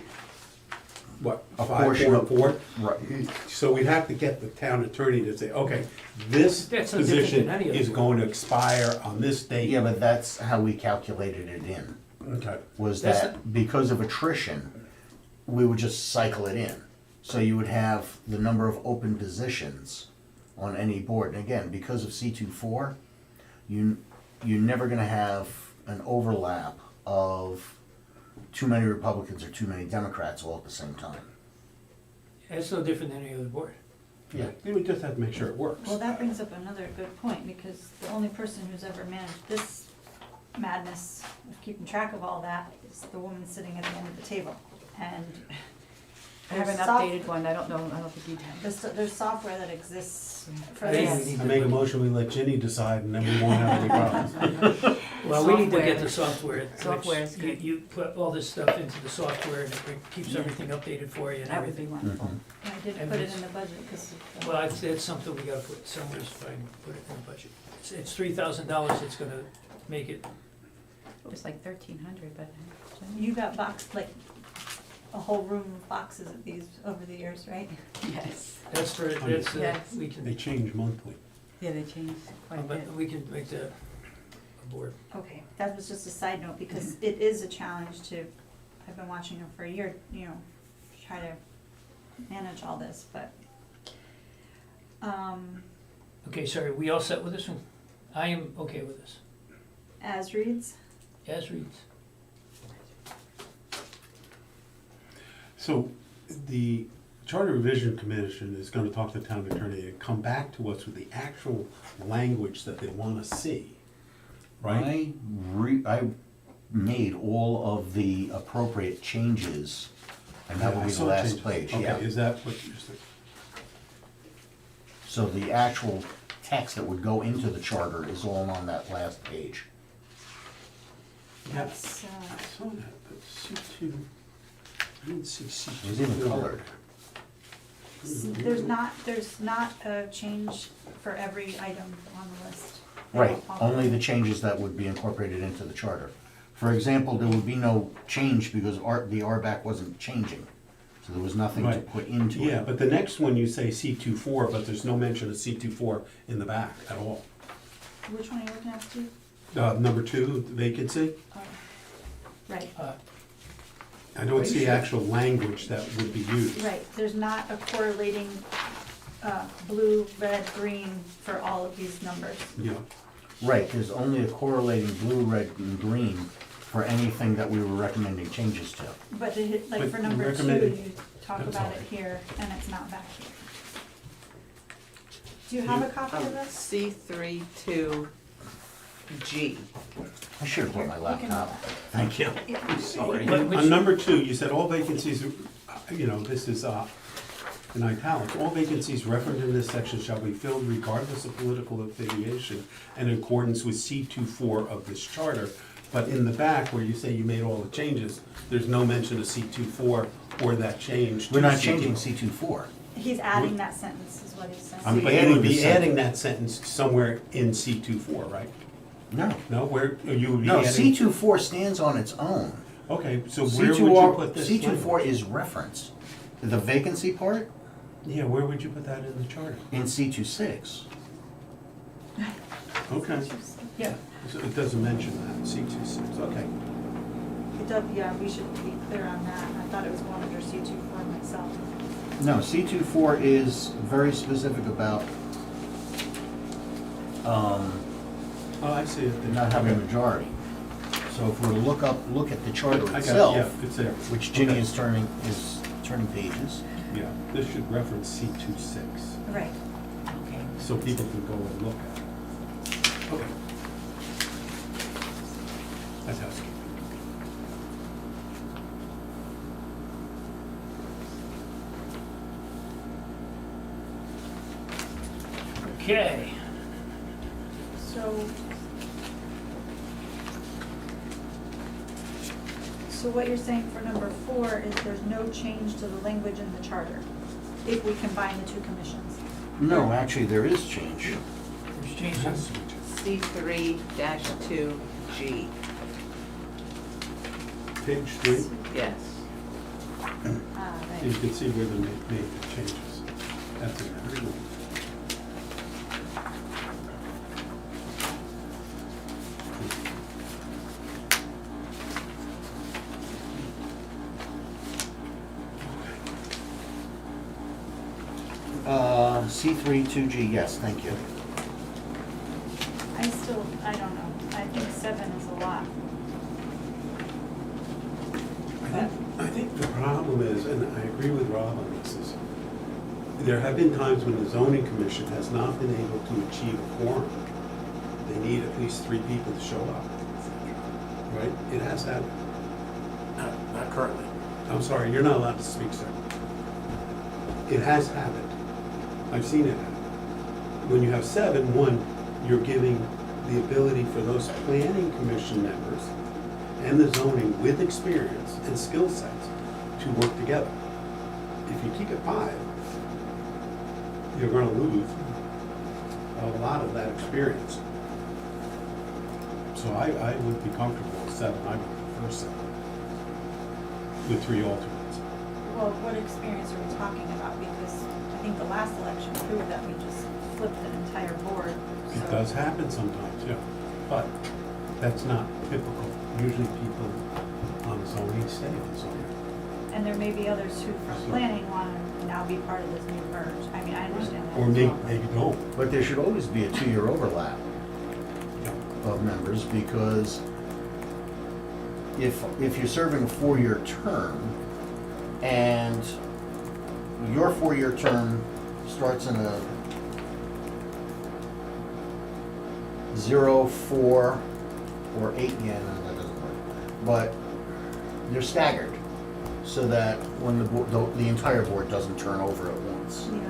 what, A 5, portion 4, of- 4? Right. So we'd have to get the town attorney to say, okay, this That's no different position than any other is board. going to expire on this date. Yeah, but that's how we calculated it in, Okay. was That's that because of attrition, we would just cycle it in. So you would have the number of open positions on any board. And again, because of C24, you're never gonna have an overlap of too many Republicans or too many Democrats all at the same time. It's no different than any other board. Yeah, we would just have to make sure it works. Well, that brings up another good point, because the only person who's ever managed this madness of keeping track of all that is the woman sitting at the end of the table. And I have an there's soft- updated one, I don't think you'd have. There's software that exists for I think this. we need I make a motion, we let Ginny decide, and then we won't have any problems. Well, we need to get Software. the software. which Software is good. You put all this stuff into the software and it keeps everything updated for you and That would be everything. wonderful. I didn't put it in the budget because. Well, it's something we gotta put somewhere, if I can put it in the budget. It's $3,000, it's gonna make it, It was like 1,300, but. You got like a whole room of boxes of these over the years, right? Yes. that's for, Yes. we They can, change monthly. Yeah, they changed quite a bit. but we can make that a board. Okay, that was just a side note, because it is a challenge to, I've been watching them for a year, try to manage all this, but, Okay, sorry, we all set with this one? I am okay with this, as reads, as reads. So the Charter Revision Commission is gonna talk to the town attorney and come back to us with the actual language that they wanna see, right? I made all of the appropriate changes, and that will I be the saw last changes. page, yeah. Okay, is that what you're saying? So the actual text that would go into the charter is all on that last page. Yeah, that's, I saw that, but C2, I didn't see C2. It was even colored. there's not a change for every item on the list. They Right, don't all- only the changes that would be incorporated into the charter. For example, there would be no change because the RBAC wasn't changing, so there was nothing to Right. put into it. Yeah, but the next one you say C24, but there's no mention of C24 in the back at all. Which one are you looking at, Steve? Number 2, vacancy, Oh, right, I don't see actual language that would be used. right, there's not a correlating, blue, red, green for all of these numbers. Yeah, Right, there's only a correlating blue, red, and green for anything that we were recommending changes to. But like But for number 2, recommended- you talk I'm about it sorry. here, and it's not back here. Do you have a copy of this? C32G. I should have brought my Look in the laptop. back. Thank you. sorry. Which- On number 2, you said all vacancies, this is in italics, all vacancies referenced in this section shall be filled regardless of political affiliation and in accordance with C24 of this charter. But in the back, where you say you made all the changes, there's no mention of C24 or that change. to We're not C24. changing C24. He's adding that sentence, is what he's saying. But you would be adding that sentence somewhere in C24, right? No. No, where, you would be No, adding? C24 stands on its own. Okay, so where would you put this? C24 language? is referenced. The vacancy part Yeah, where would you put that in the charter? in C26. Okay, Yeah, so it doesn't mention that, C26, okay. it does, yeah, we should be clear on that. I thought it was going under C24 myself. No, C24 is very specific about Oh, I see it. not having a Okay. majority. So if we were to look at the charter I got it, itself, yeah, it's there. which Ginny Okay. is turning pages. Yeah, this should reference C26, Right. so people can go and look at it. Okay. That's housekeeping. Okay. So what you're saying for number 4 is there's no change to the language in the charter if we combine the 2 commissions. No, actually, there is change. Which changes? C3-2G. Page 3, Yes. you Right. can see where they made the changes. That's in there. C3 2G, yes, thank you. I don't know, I think 7 is a lot. I think the problem is, and I agree with Rob on this, is there have been times when the zoning commission has not been able to achieve a quorum. They need at least 3 people to show up. Right? It has happened. Not currently. I'm sorry, you're not allowed to speak, sir. It has happened. I've seen it happen. When you have 7, you're giving the ability for those planning commission members and the zoning with experience and skill sets to work together. If you keep it 5, you're gonna lose a lot of that experience. So I would be comfortable with 7, I would prefer 7, with 3 alternates. Well, what experience are we talking about? Because I think the last election proved that we just flipped an entire board. It so- does happen sometimes, yeah, but that's not typical. Usually people on zoning stay on zoning. And there may be others who from planning want to now be part of this new merge. I mean, I understand that. Or as well. maybe don't. But there should always be a 2-year overlap Yeah. of members, because if you're serving a 4-year term, and your 4-year term starts in a 0, 4, or 8, yeah, no, that doesn't work. But they're staggered, so that when the entire board doesn't turn over at once. Yeah.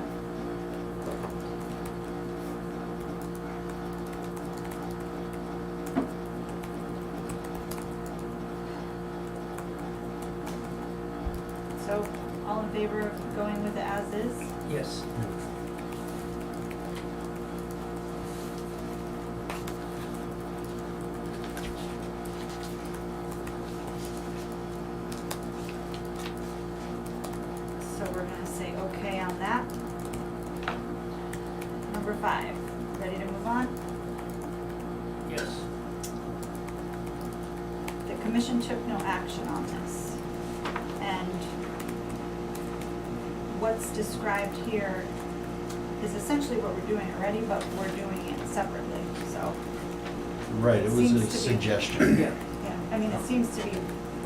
So, all in favor of going with it as is? Yes. 5. Ready to move on? Yes. The commission took no action on this. And what's described here is essentially what we're doing already, but we're doing it separately, so. Right, it was Seems a to be- suggestion. Yeah. Yeah, I mean, it seems to be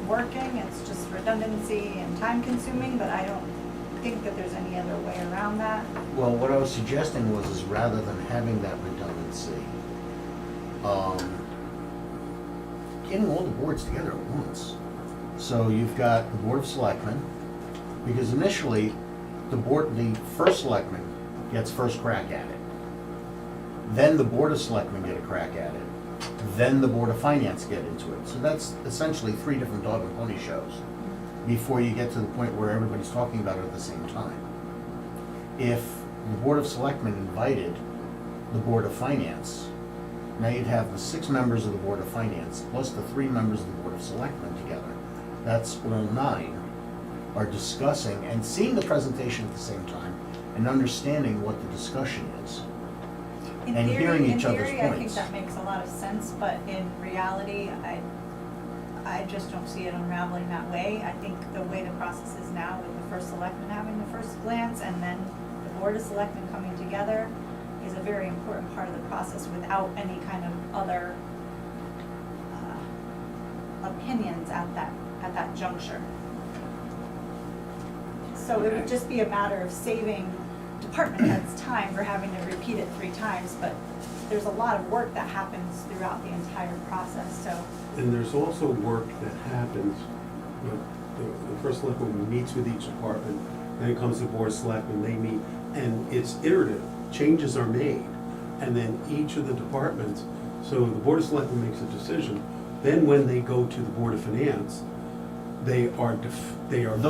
working, it's just redundancy and time consuming, but I don't think that there's any other way around that. Well, what I was suggesting was, is rather than having that redundancy, getting all the boards together at once. So you've got the Board of Selectmen, because initially, the first selectman gets first crack at it. Then the Board of Selectmen get a crack at it. Then the Board of Finance get into it. So that's essentially 3 different dog and pony shows before you get to the point where everybody's talking about it at the same time. If the Board of Selectmen invited the Board of Finance, now you'd have the 6 members of the Board of Finance plus the 3 members of the Board of Selectmen together. That's all 9 are discussing and seeing the presentation at the same time and understanding what the discussion is. In And theory- hearing each other's In theory, I think points. that makes a lot of sense, but in reality, I just don't see it unraveling that way. I think the way the process is now, with the first selectman having the first glance and then the Board of Selectmen coming together, is a very important part of the process without any kind of other opinions at that juncture. So it would just be a matter of saving department heads time for having to repeat it 3 times, but there's a lot of work that happens throughout the entire process, so. And there's also work that happens, the first selectman meets with each department, then it comes to the Board of Selectmen, they meet, and it's iterative, changes are made. And then each of the departments, so the Board of Selectmen makes a decision, then when they go to the Board of Finance, they are discussing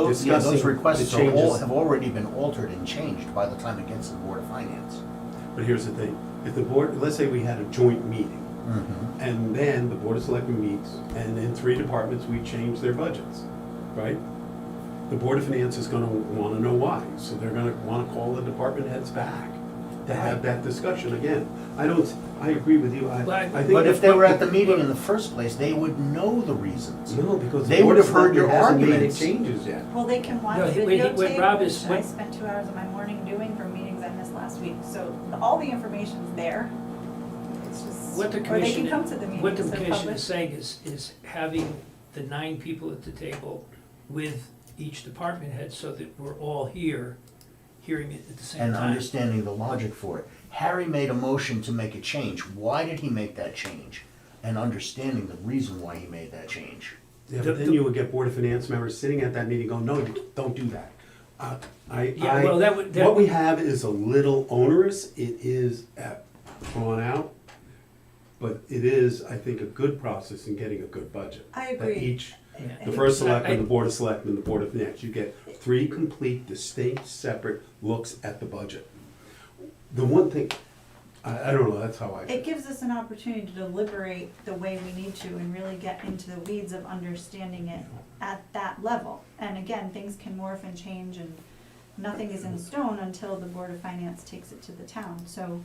Those requests the changes. have already been altered and changed by the time it gets to the Board of Finance. But here's the thing, if the board, let's say we had a joint meeting, and then the Board of Selectmen meets, and in 3 departments, we change their budgets, right? The Board of Finance is gonna wanna know why, so they're gonna wanna call the department heads back to have that discussion again. I agree with you, I think. But if they were at the meeting in the first place, they would know the reasons. No, because They the Board would of have heard your Selectmen hasn't made any arguments. changes yet. Well, they can watch No, what Rob videotape, is- which I what- spent 2 hours of my morning doing for meetings I missed last week, so all the information's there. It's just, What the or they commission, can come to the meetings, what the they're commission public. is saying is having the 9 people at the table with each department head so that we're all here, hearing it at the same And time. understanding the logic for it. Harry made a motion to make a change. Why did he make that change? And understanding the reason why he made that change. Yeah, but then you would get Board of Finance members sitting at that meeting going, no, don't do that. Yeah, well, that would- What we have is a little onerous, it is drawn out, but it is, I think, a good process in getting a good budget. I That agree. each, Yeah. the first I- selectman, the Board of Selectmen, the Board of Finance, you get 3 complete, distinct, separate looks at the budget. The one thing, I don't know, that's how I feel. It gives us an opportunity to deliberate the way we need to and really get into the weeds of understanding it at that level. And again, things can morph and change and nothing is in stone until the Board of Finance takes it to the town. So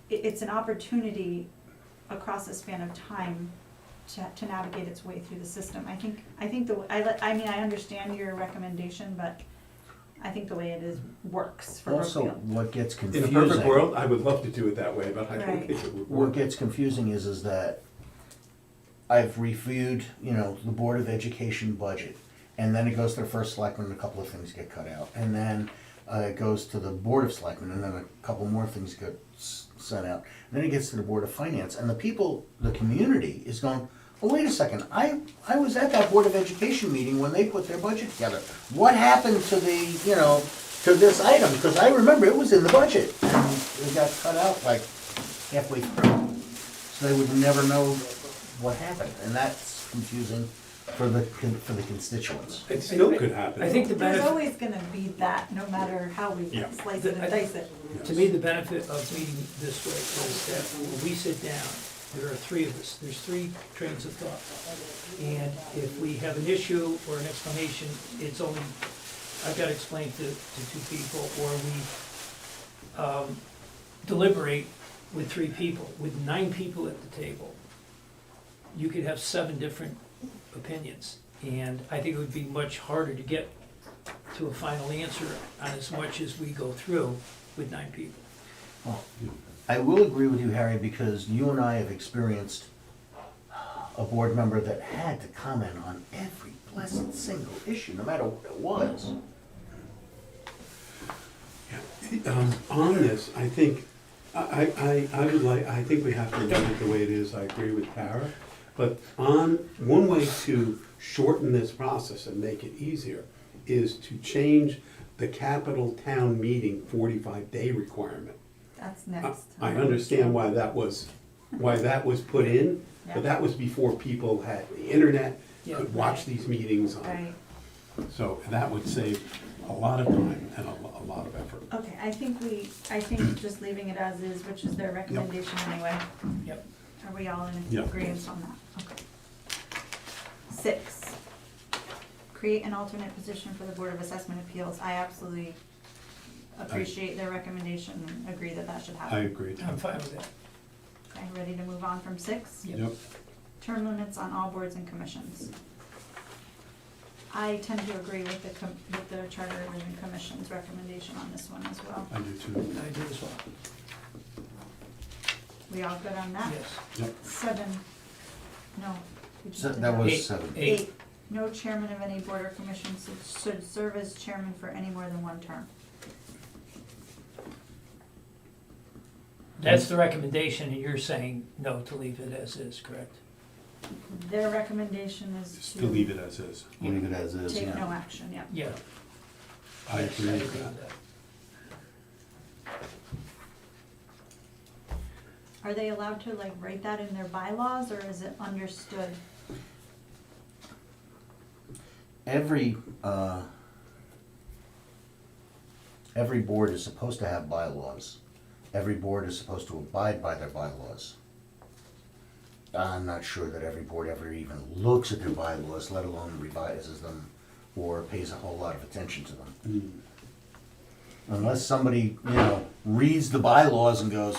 it's an opportunity across a span of time to navigate its way through the system. I think I understand your recommendation, but I think the way it is works for Also, Brookfield. what gets In a confusing. perfect world, I would love to do it that way, but I don't Right. think it would What work. gets confusing is that I've reviewed, the Board of Education budget, and then it goes to the first selectman, and a couple of things get cut out. And then it goes to the Board of Selectmen, and then a couple more things get sent out. And then it gets to the Board of Finance, and the community is going, oh, wait a second, I was at that Board of Education meeting when they put their budget together. What happened to to this item? Because I remember it was in the budget, and it got cut out like halfway through. So they would never know what happened, and that's confusing for the constituents. It still could happen. I think the There's benefit, always gonna be that, no matter how we Yeah. slice it and dice it. to me, the benefit of meeting this way is that when we sit down, there are 3 of us, there's 3 trains of thought. And if we have an issue or an explanation, it's only, I've got to explain to 2 people, or deliberate with 3 people. With 9 people at the table, you could have 7 different opinions. And I think it would be much harder to get to a final answer on as much as we go through with 9 people. Well, I will agree with you, Harry, because you and I have experienced a board member that had to comment on every blessed single issue, no matter what it was. On this, I think, I would like, I think we have to leave it the way it is, I agree with Tara. But one way to shorten this process and make it easier is to change the capital town meeting 45-day requirement. That's next. I understand why that was put in, Yeah. but that was before people had the internet, Yeah. could watch these meetings on. Right. So that would save a lot of time and a lot of effort. Okay, I think just leaving it as is, which is their recommendation anyway. Yep. Are we all in Yep. agreement on that? Okay. 6, create an alternate position for the Board of Assessment Appeals. I absolutely appreciate their recommendation and agree that that should I happen. agree. I'm fine with that. Okay, ready to move on from 6? Yep. Term limits on all boards and commissions. I tend to agree with the Charter Revision Commission's recommendation on this one as well. I do too. I do as well. We all good on that? Yes. Yep. 7, no. we just So did that was 8. 7. 8. No chairman of any board or commission should serve as chairman for any more than 1 term. That's the recommendation, and you're saying no to leave it as is, correct? Their recommendation is Just to leave it as is. Leave it as is, take no yeah. action, yeah. Yeah. I Yes, agree with that. Are they allowed to like write that in their bylaws, or is it understood? Every board is supposed to have bylaws. Every board is supposed to abide by their bylaws. I'm not sure that every board ever even looks at their bylaws, let alone revises them or pays a whole lot of attention to them. Unless somebody, reads the bylaws and goes,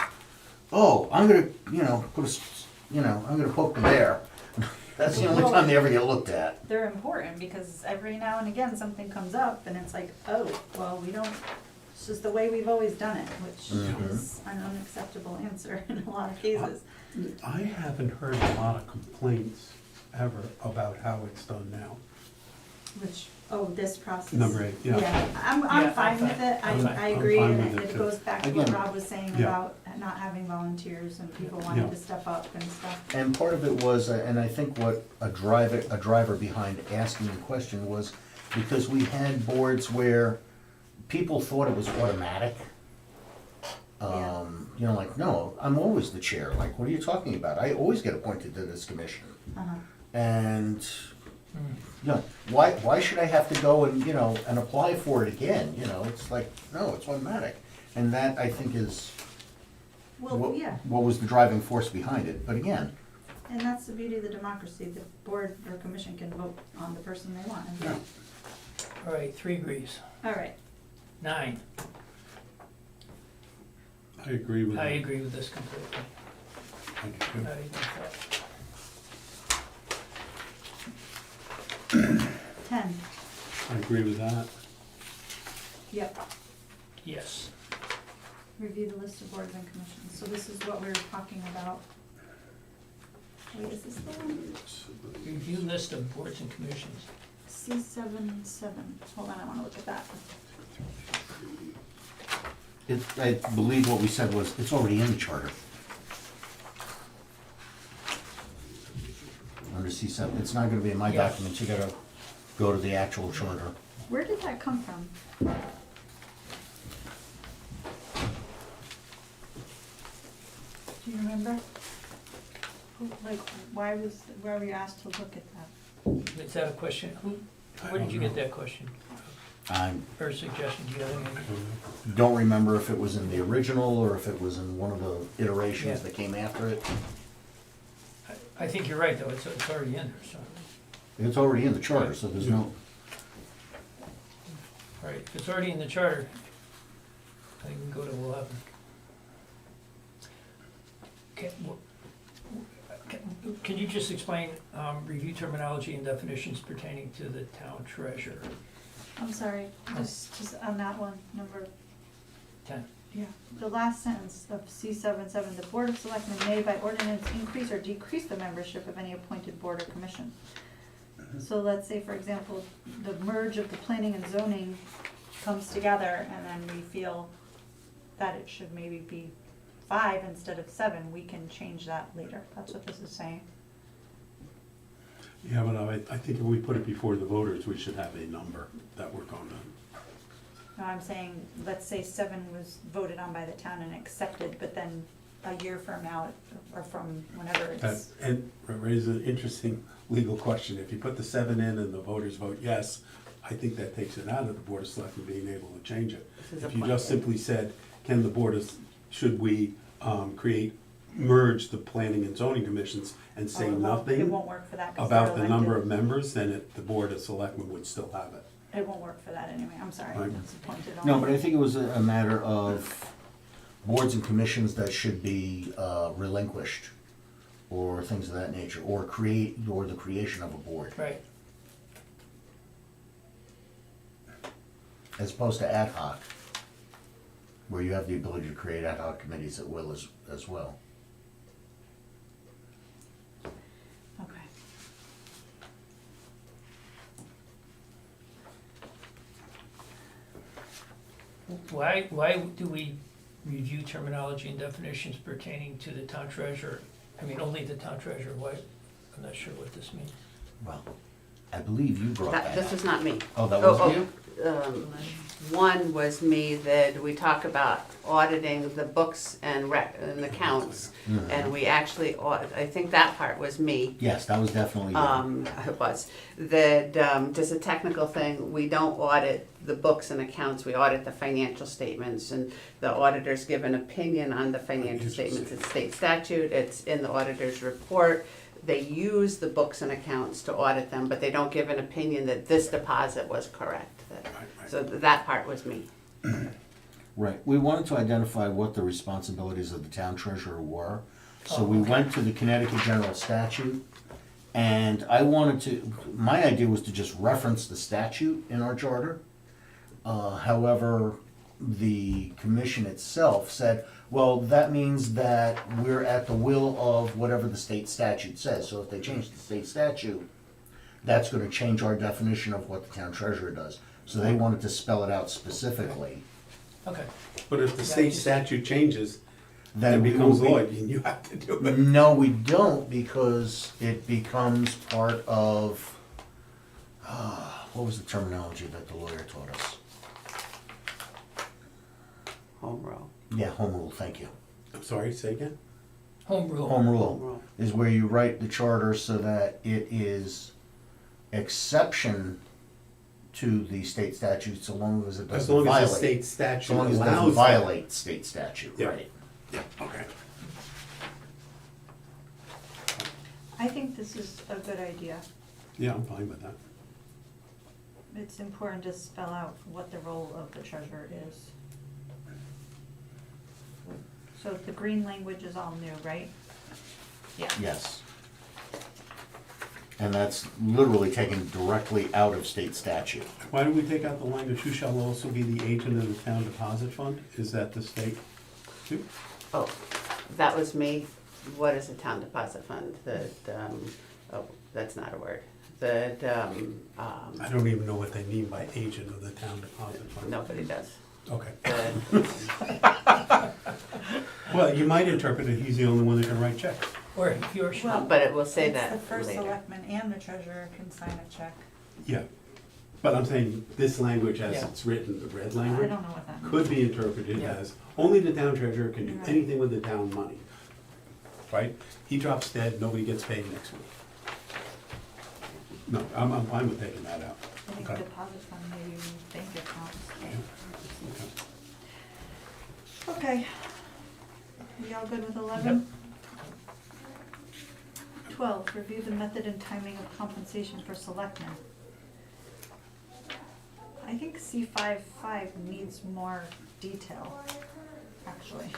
oh, I'm gonna, I'm gonna poke the bear. That's the only time they ever get looked at. They're important because every now and again something comes up and it's like, oh, well, we don't, it's just the way we've always done it, which Mhm. is an unacceptable answer in a lot of cases. I haven't heard a lot of complaints ever about how it's done now. Which, this process. Number 8, yeah. I'm Yeah, fine with it, I'm fine. I agree, I'm and fine with it it too. goes back to what Again, Rob was saying yeah. about not having volunteers and people wanting Yeah. to step up and stuff. And part of it was, and I think what a driver behind asking the question was, because we had boards where people thought it was automatic. Yeah. Like, no, I'm always the chair, like, what are you talking about? I always get appointed to this commission. Uh-huh. And, why should I have to go and, and apply for it again? It's like, no, it's automatic. And that, I think, is Well, yeah, what was the driving force behind it. But again, and that's the beauty of the democracy, the board or commission can vote on the person they want. And All right, 3 agrees. All right, 9, I agree with that. I agree with this completely. I do too. I think that- 10, I agree with that. yep. Yes. Review the list of boards and commissions, so this is what we were talking about. Wait, is this the one? Review list of boards and commissions. C7-7, hold on, I wanna look at that. I believe what we said was, it's already in the charter. Under C7, it's not gonna be in my Yeah. documents, you gotta go to the actual charter. Where did that come from? Do you remember? Why were we asked to look at that? Is that a question? Where did you get that question? I Or suggestion? Do you have any? don't remember if it was in the original or if it was in one of the iterations Yeah. that came after it. I think you're right, though. It's already in there, so. It's already in the charter, so there's no, All right, if it's already in the charter, I can go to 11. Can you just explain, review terminology and definitions pertaining to the town treasurer? I'm sorry, just on that one, number, 10. yeah, the last sentence of C7-7, the Board of Selectmen may by ordinance increase or decrease the membership of any appointed board or commission. So let's say, for example, the merge of the planning and zoning comes together, and then we feel that it should maybe be 5 instead of 7, we can change that later. That's what this is saying. Yeah, but I think if we put it before the voters, we should have a number that we're going to. No, I'm saying, let's say 7 was voted on by the town and accepted, but then a year from now, or from whenever it's. And raises an interesting legal question. If you put the 7 in and the voters vote yes, I think that takes it out of the Board of Selectmen being able to change it. This is If you just appointed. simply said, can the should we merge the planning and zoning commissions and say Oh, it nothing won't work for that, 'cause about they're the number elected. of members, then the Board of Selectmen would still have it. It won't work for that anyway, I'm sorry, Right. it's appointed No, only. but I think it was a matter of boards and commissions that should be relinquished, or things of that nature, or the creation of a board, Right. as opposed to ad hoc, where you have the ability to create ad hoc committees at will as well. Okay. Why do we review terminology and definitions pertaining to the town treasurer? I mean, only the town treasurer, why? I'm not sure what this means. Well, I believe you brought that This up. was not me. Oh, that wasn't you? One was me that we talk about auditing the books and accounts, Mhm. and we actually, I think that part was me. Yes, that was definitely you. It was, that, just a technical thing, we don't audit the books and accounts, we audit the financial statements, and the auditors give an opinion on the financial statements, it's state statute, it's in the auditor's report. They use the books and accounts to audit them, but they don't give an opinion that this deposit was correct. So that part was me. Right, we wanted to identify what the responsibilities of the town treasurer were. So Oh, we okay. went to the Connecticut General Statute, and my idea was to just reference the statute in our charter. However, the commission itself said, well, that means that we're at the will of whatever the state statute says. So if they change the state statute, that's gonna change our definition of what the town treasurer does. So they wanted to spell it out specifically. Okay. But if the state statute changes, Then then it we becomes will be- law, and you have to do it. No, we don't, because it becomes part of, what was the terminology that the lawyer taught us? Home rule. Yeah, home rule, thank you. I'm sorry, say again? Home rule. Home Home rule rule. is where you write the charter so that it is exception to the state statute, so long as it As doesn't long as the violate. state statute So long as it doesn't allows that. violate state statute, Yeah. right? Yeah, okay. I think this is a good idea. Yeah, I'm fine with that. It's important to spell out what the role of the treasurer is. So the green language is all new, right? Yeah. Yes. And that's literally taken directly out of state statute. Why do we take out the language, who shall also be the agent of the town deposit fund? Is that the state too? Oh, that was me. What is a town deposit fund? That's not a word. I don't even know what they mean by agent of the town deposit fund. Nobody does. Okay. The- Well, you might interpret it, he's the only one that can write checks. Or your Well, But it will say that It's the first later. selectman and the treasurer can sign a check. Yeah. But I'm saying this language as Yeah. it's written, the red I language, don't know what that means. could be interpreted Yeah. as only the town treasurer can do Right. anything with the town money. Right? He drops dead, nobody gets paid next week. No, I'm fine with taking that out. I think Okay. deposit fund, maybe means bank accounts. Okay. Okay. We all good with 11? 12, review the method and timing of compensation for selectmen. I think C5.5 needs more detail, actually.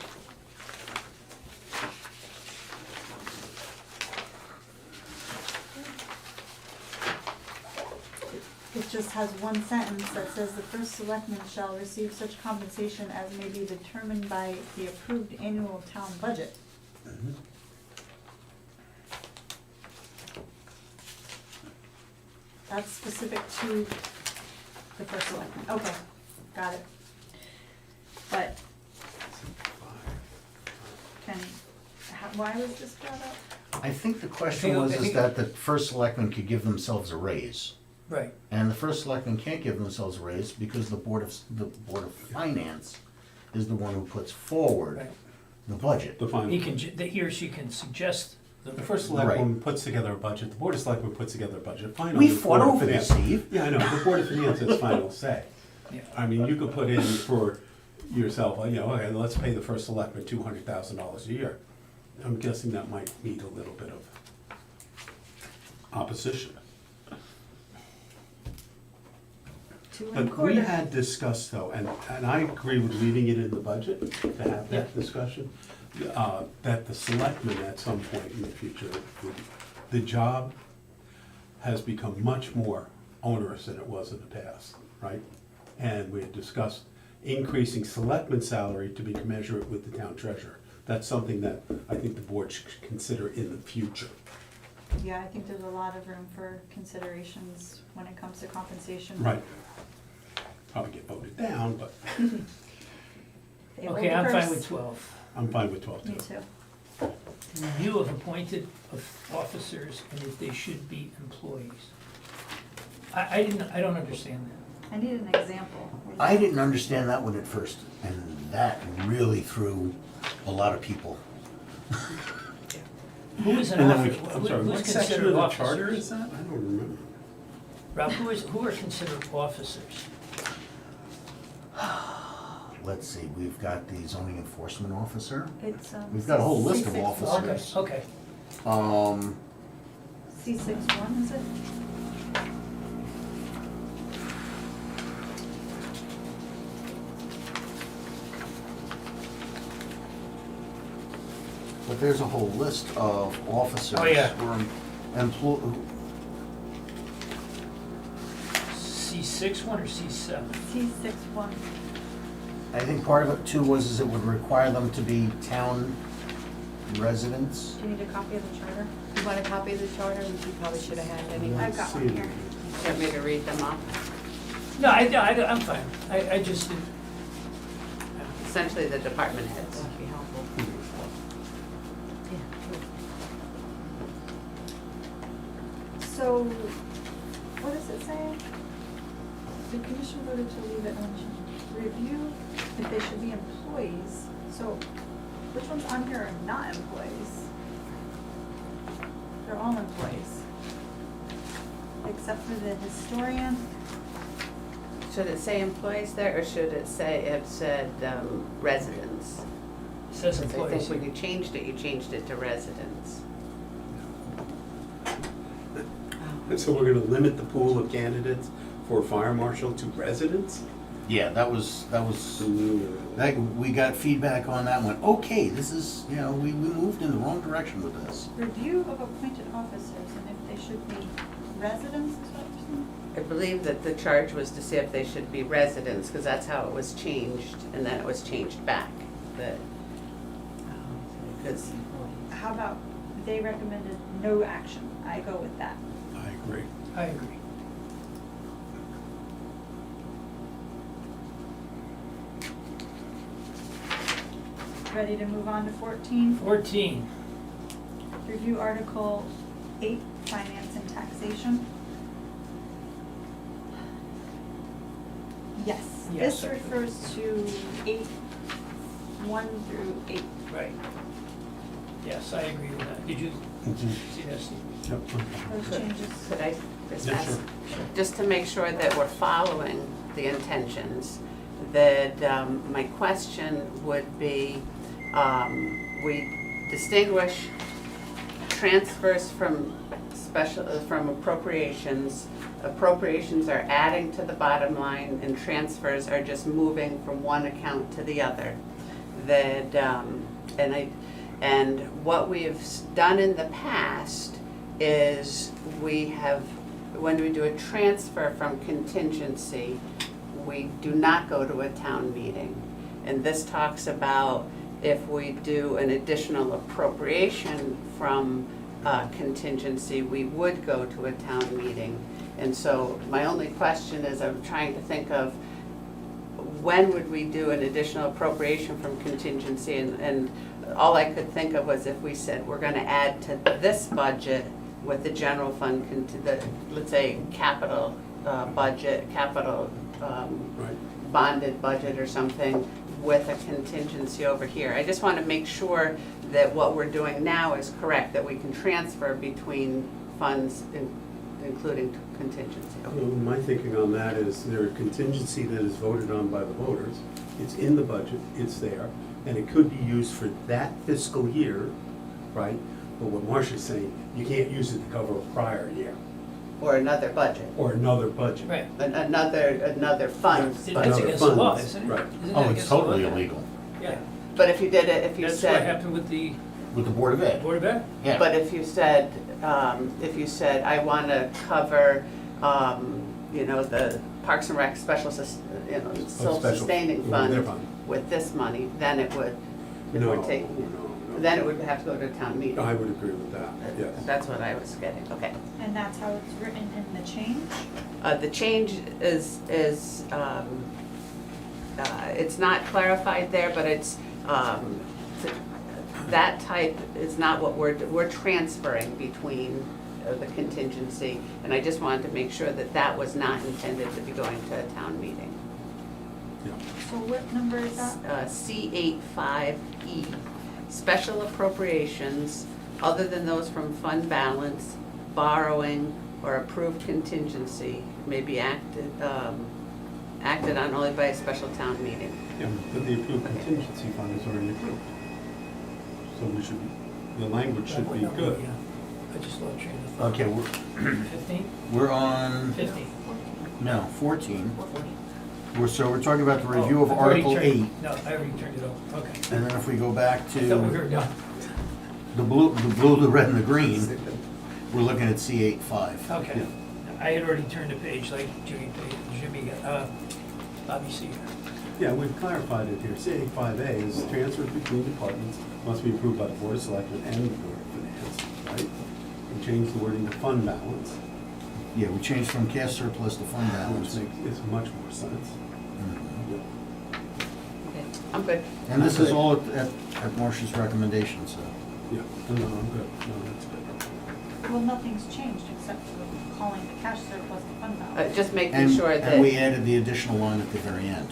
just has one sentence that says the first selectman shall receive such compensation as may be determined by the approved annual town budget. That's specific to the first selectman, okay, got it. But, Kenny, why was this brought up? I think the question I was think- is that the first selectman could give themselves a raise. Right, And the first selectman can't give themselves a raise because the Board of Finance is the one who puts forward right. the budget. The final. He or she can suggest The first selectman puts together a budget, the board of selectmen puts together a budget, finally. We the fought Board of over this, Finance- Steve. Yeah, I know, the Board of Finance has final say. Yeah. I mean, you could put in for yourself, okay, let's pay the first selectman $200,000 a year. I'm guessing that might meet a little bit of opposition. But we had discussed though, and I agree with leaving it in the budget to have that discussion, that the selectmen at some point in the future, the job has become much more onerous than it was in the past, right? And we had discussed increasing selectmen's salary to be commensurate with the town treasurer. That's something that I think the board should consider in the future. Yeah, I think there's a lot of room for considerations when it comes to compensation. Right. Probably get voted down, but They vote Okay, I'm fine first. with 12. I'm fine with 12 Me too. too. Review of appointed officers and if they should be employees. I don't understand that. I need an example. I didn't understand that one at first, and that really threw a lot of people. Who is an And then we, officer? I'm sorry, Who's what section considered of the officers? charter is that? I don't remember. Rob, who are considered officers? Let's see, we've got the zoning enforcement officer. It's, We've got a whole list of C6-1. officers. Okay, C6-1, is it? But there's a whole list of officers. Oh, yeah. who are C6 one or C7? C6-1. I think part of it too was it would require them to be town residents. Do you need a copy of the charter? You want a copy of the charter, which you probably should have had anyway? I've got one here. Want me to read them off? No, I'm fine. I just didn't. Essentially, the department heads. That'd be helpful. So, what does it say? The commission voted to leave it unchanged. Review if they should be employees. So, which ones on here are not employees? They're all employees. Except for the historian. Should it say employees there, or should it say, it said residents? It says I think employees. when you changed it to residents. So we're gonna limit the pool of candidates for fire marshal to residents? Yeah, that was, we got feedback on that one. Okay, this is, we moved in the wrong direction with this. Review of appointed officers and if they should be residents, is what you're saying? I believe that the charge was to see if they should be residents, because that's how it was changed, and then it was changed back. Because How about, they recommended no action. I go with that. I agree. I agree. Ready to move on to 14? 14. Review Article 8, Finance and Taxation. Yes, Yes, this I- refers to 8, 1 through 8. Right. Yes, I agree with that. Did you see that, Steve? Yep. Those changes. could I just Yeah, ask, sure. just to make sure that we're following the intentions, that my question would be, we distinguish transfers from from appropriations. Appropriations are adding to the bottom line, and transfers are just moving from one account to the other. That, and what we've done in the past is we have when we do a transfer from contingency, we do not go to a town meeting. And this talks about if we do an additional appropriation from contingency, we would go to a town meeting. And so my only question is, I'm trying to think of when would we do an additional appropriation from contingency? And all I could think of was if we said we're gonna add to this budget with the general fund, let's say capital budget, capital Right. bonded budget or something with a contingency over here. I just want to make sure that what we're doing now is correct, that we can transfer between funds, including contingency. Well, my thinking on that is there a contingency that is voted on by the voters. It's in the budget, it's there, and it could be used for that fiscal year, right? But what Marcia's saying, you can't use it to cover a prior year Or another budget, or another budget. Right. another fund. That's Another against the law, fund, isn't it? right. Isn't Oh, that it's against the law? totally illegal Yeah, But if you did it, if you that's what said, happened with the with the Board of Ed. Board of Ed. Yeah. but if you said, I want to cover, the Parks and Rec special, self-sustaining their fund with this money, then it would, if we're taking, then it would have to go to a town meeting. I would agree with that, yes. That's what I was getting, okay. And that's how it's written in the change? The change is, it's not clarified there, but it's, that type is not what we're transferring between the contingency. And I just wanted to make sure that that was not intended to be going to a town meeting. Yeah. So what number is that? C85E, special appropriations other than those from fund balance, borrowing, or approved contingency may be acted on only by a special town meeting. Yeah, but the approved contingency fund is already approved. So the language should be good. Yeah. I just lost train of thought. Okay, 15? we're on, 15. no, 14. 14. We're talking about the review Oh, of I've already Article turned- 8. No, I already turned it over, okay. And then if we go back I thought we were to done. the blue, the red, and the green, we're looking at C85. Okay. Yeah. I had already turned the page like Jimmy Bobby C. Yeah, we've clarified it here. CA5A is transfers between departments must be approved by the Board of Selectmen and the Board of Finance, right? We changed the wording to fund balance, Yeah, we changed from cash surplus to fund which balance. makes much more sense. Mhm. Okay, I'm good. And this is all at Marcia's recommendation, so. Yeah, no, I'm good. No, that's good. Well, nothing's changed except for calling the cash surplus the fund balance. Just making And, sure that. and we added the additional line at the very end.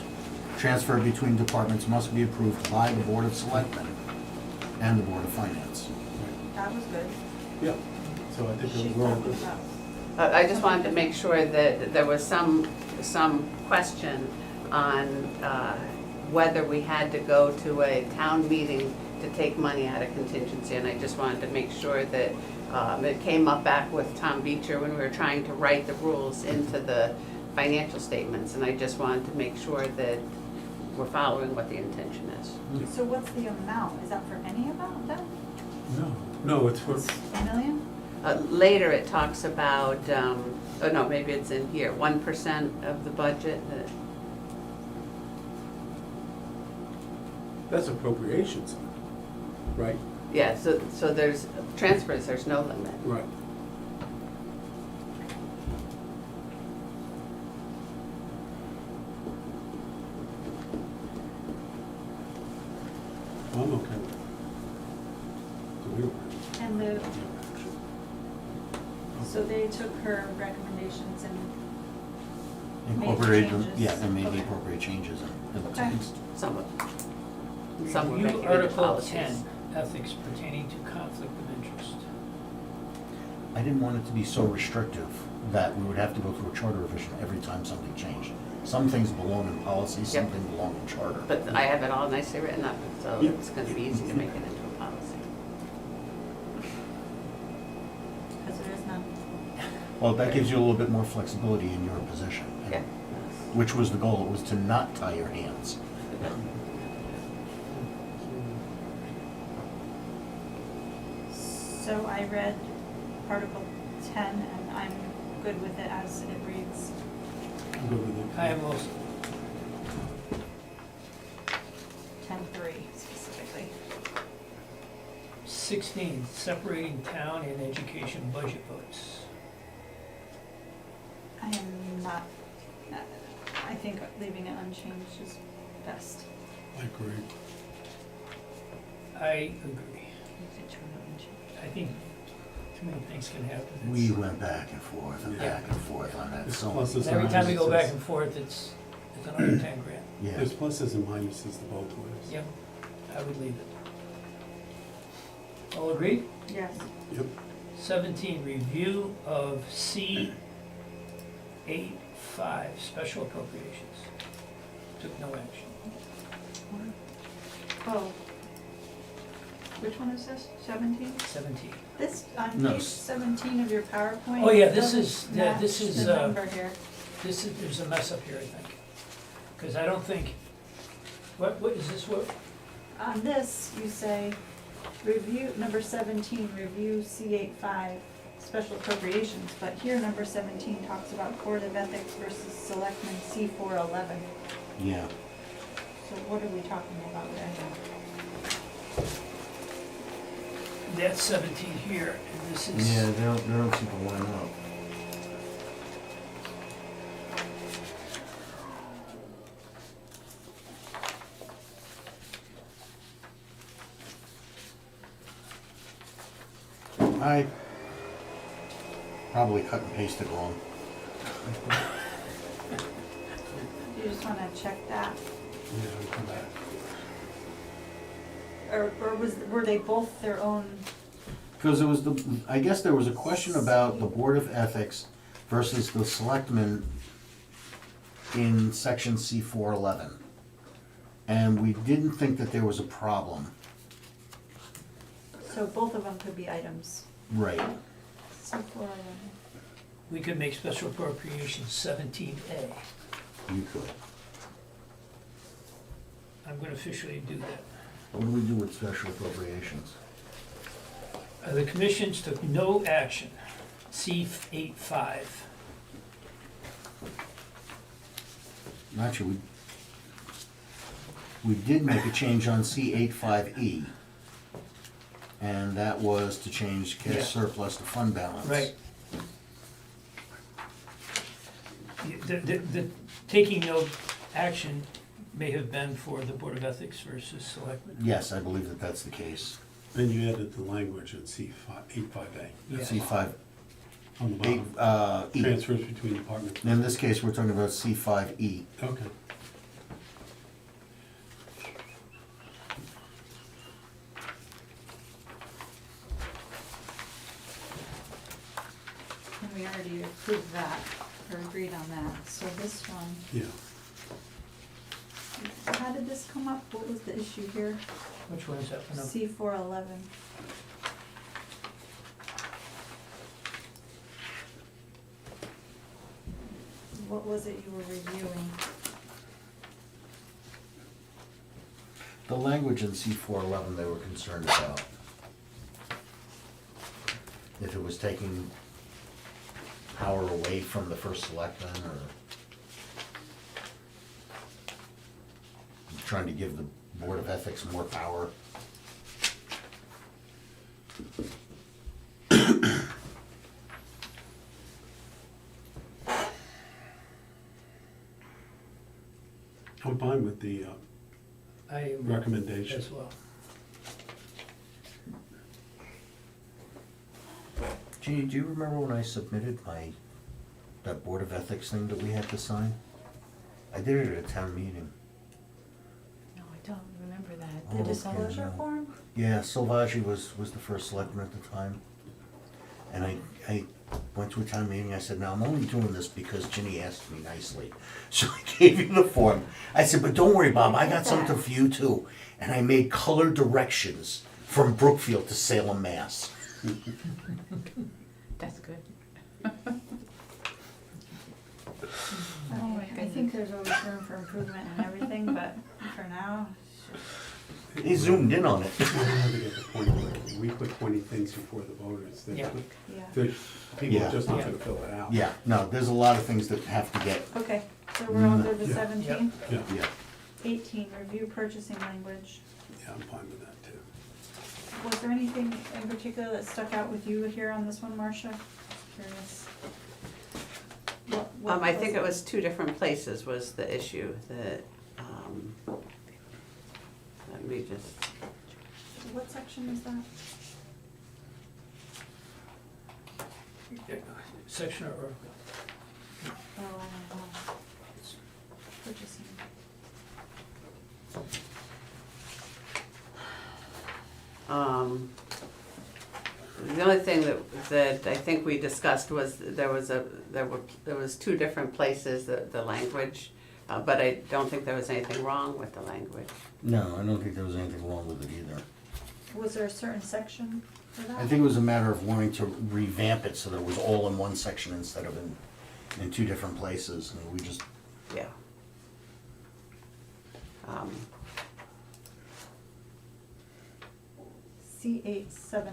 Transfer between departments must be approved by the Board of Selectmen and the Board of Finance. That was good. Yeah, so I think She's we're all talking good. about. I just wanted to make sure that there was some question on whether we had to go to a town meeting to take money out of contingency, and I just wanted to make sure that it came up back with Tom Beecher when we were trying to write the rules into the financial statements, and I just wanted to make sure that we're following what the intention is. So what's the amount? Is that for any amount then? No, it's for, A million? Later, it talks about, oh no, maybe it's in here, 1% of the budget. that's appropriations, right? Yeah, so there's transfers, there's no limit. Right. I'm okay with it. So we don't have And the, to take action. so they took her recommendations and Made Incorporated, changes. yeah, and made the Okay. appropriate changes in the Okay. text. Some were making Review it Article policies. 10, ethics pertaining to conflict of interest. I didn't want it to be so restrictive that we would have to go through a charter revision every time something changed. Some things belong in policy, some Yep. things belong in charter. But I have it all nicely written up, so Yeah. it's gonna be easy to make it into a policy. because there is none. Well, that gives you a little bit more flexibility in your position. and- Yeah. Which was the goal, it was to not tie your hands. So I read Article 10 and I'm good with it as it reads. I'm good with it. I am also. 10.3 specifically. 16, separating town and education budget votes. I am not, I think leaving it unchanged is best. I agree. I agree. I think too many things can happen. We went back and forth and Yeah. back and forth on that, There's so. pluses and Every time we go back minuses. and forth, it's another 10 grand. Yeah, There's pluses and minuses to both ways. Yep, I would leave it. All agreed? Yes. Yep. 17, review of C 8.5, special appropriations. Took no action. Oh. Which one is this? 17? 17. This, on No, page 17 of your PowerPoint. Oh, yeah, this doesn't is- yeah, this match is, the number here. There's a mess up here, I think. Because I don't think, what is this, what? On this, you say, review, number 17, review C85, special appropriations, but here, number 17 talks about Board of Ethics versus Selectmen C411. yeah. So what are we talking about there? That's 17 here, and this is. Yeah, they don't seem to line up. I probably cut and pasted wrong. You just wanna check that? Yeah, I'll come back. Or were they both their own? Because I guess there was a question about the Board of Ethics versus the Selectmen in section C411. And we didn't think that there was a problem. So both of them could be items. Right. C411. We could make special appropriations 17A. You could. I'm gonna officially do that. What do we do with special appropriations? The commissions took no action. C 8.5. Actually, we did make a change on C85E. And that was to change Yeah. cash surplus to fund balance. Right. The taking no action may have been for the Board of Ethics versus Selectmen. Yes, I believe that that's the case. Then you added the language in C85A Yeah. C5, on the 8, bottom. E. Transfers between departments. In this case, we're talking about C5E. Okay. And we already approved that, or agreed on that, so this one, Yeah. how did this come up? What was the issue here? Which one is that? No. C411. What was it you were reviewing? The language in C411 they were concerned about. If it was taking power away from the first selectman or trying to give the Board of Ethics more power. I'm fine with the I am recommendation. as well. Jeannie, do you remember when I submitted that Board of Ethics thing that we had to sign? I did it at a town meeting. No, I don't remember that. Oh, The okay, disclosure no. form? Yeah, Silvagi was the first selectman at the time. And I went to a town meeting, I said, now I'm only doing this because Ginny asked me nicely. So I gave him the form. I said, but don't worry, Bob, I got something for you too. And I made color directions from Brookfield to Salem, Mass. That's good. I think there's always room for improvement in everything, but for now, He zoomed in on it. We have to get the point, where we put 20 things before the voters. Yeah. Yeah. People Yeah. are just not gonna fill it out. Yeah, no, there's a lot of things that have to get, Okay, so we're all good with Yeah. 17? Yeah, yeah. 18, review purchasing language. yeah, I'm fine with that too. Was there anything in particular that stuck out with you here on this one, Marcia? Curious. What I think it was two different places was the issue that, let me just, What section is that? Section or, Oh, purchasing. the only thing that I think we discussed was there was two different places, the language, but I don't think there was anything wrong with the language. No, I don't think there was anything wrong with it either. Was there a certain section for that? I think it was a matter of wanting to revamp it so that it was all in one section instead of in two different places, and we just, Yeah. C87.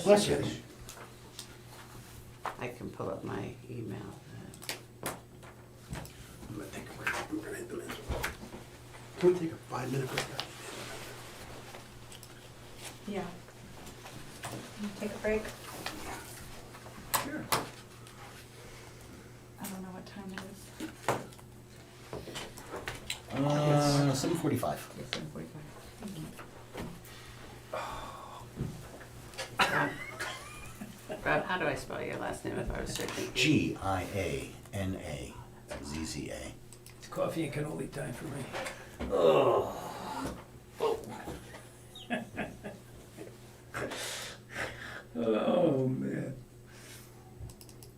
bless you. I can pull up my email. I'm gonna take a break. I'm gonna hit the minute. Can we take a 5-minute break? Yeah. Can you take a break? sure. I don't know what time it is. 7:45. Rob, how do I spell your last name if I was searching? GIANAZZA. It's coffee and cannoli time for me. Oh, man.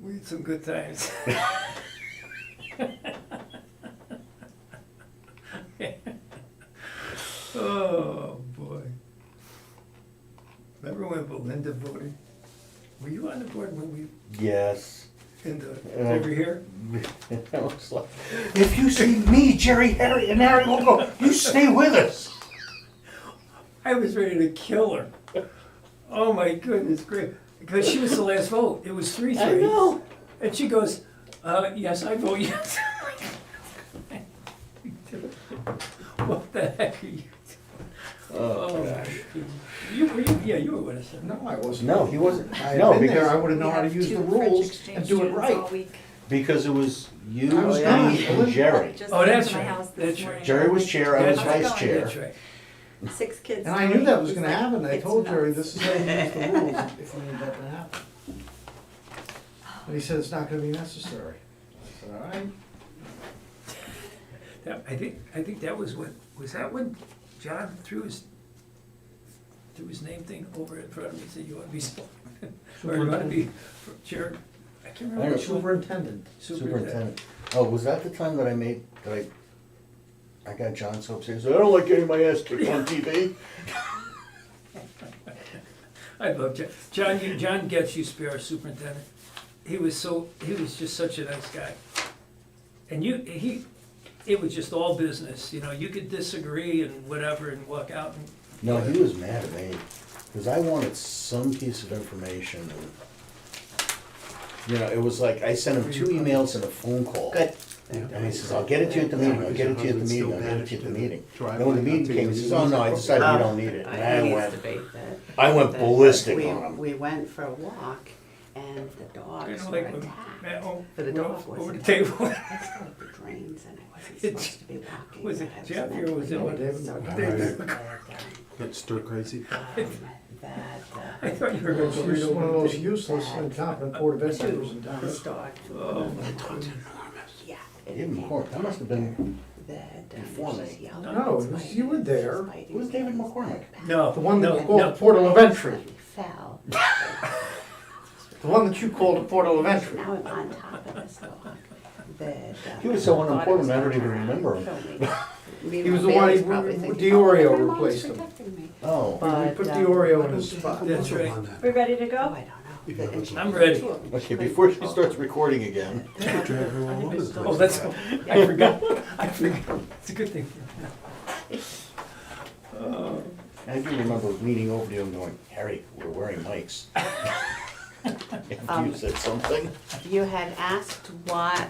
We had some good times. Oh, boy. Remember when Belinda voted? Were you on the board when we, Yes. in the, over here? I was like, if you see me, Jerry, Harry, and Harry will go, you stay with us. I was ready to kill her. Oh my goodness, great. Because she was the last vote. It was 3-3. I know. And she goes, yes, I vote yes. What the heck are you doing? Oh, gosh. You were with us. No, I wasn't. No, he wasn't. I had No, been there, I because, would have known how to use the rules and do it right. because it was you, I was me, gone. and Jerry. Oh, that's right. That's right. Jerry was chair, I was That's right. vice chair. That's right. 6 kids. And I knew that was gonna happen, I It's told Jerry, nuts. this is how you use the rules if we need that to happen. And he said it's not gonna be necessary. I said, all right. I think that was that when John threw his name thing over in front of me and said, you want to be selectman? Or you want to be chair? I can't remember. I know, which one. Superintendent. Superintendent. Oh, was that the time that I got John so upset, he said, I don't like getting my ass kicked on TV. I love John. John gets you spare superintendent. He was just such a nice guy. And it was just all business, you could disagree and whatever and walk out and. No, he was mad at me, because I wanted some piece of information, and, it was like, I sent him 2 emails and a phone call. Good. And he says, I'll get it to you at the meeting, I'll get it to you at the meeting, I'll get it to you at the meeting. And when the meeting came, he says, oh, no, I decided we don't need it. And I need to I debate that. I went That ballistic we- on him. We went for a walk and the dogs were Like, attacked. oh, But the dog was over the attacked. table. I still have the drains and I wasn't supposed to be walking. Was it but I was Jeff or was it mentally David? so David. Get stir crazy. That, I thought you were going to He's read one of over. those useless, incompetent board of ed members in town. this dog. Oh, my God. Yeah. David McCormick, that must have been, That, before me. just yelled No, and it was- spited you were and there. spited Who's David and McCormick? No. The one that no, you called no. the portal of entry. He fell. The one that you called the portal of entry. Now I'm on top of this dog. That, He was so thought it unimportant, was I don't gonna even turn remember around him. and kill me. He was the Meanwhile, one Bailey's who- probably who thinking, Diorio "Oh, my mom's replaced him." protecting me." oh, We But, put um, Diorio in his spot. That's right. On that. We ready to Oh, go? I don't know. And she- I'm ready. two of them, okay, couldn't before she control starts them. recording again. Drag her all over the place. Oh, that's, I forgot. It's a good thing. I do remember leaning over to you and going, Harry, we're wearing mics. After you said something. You had asked what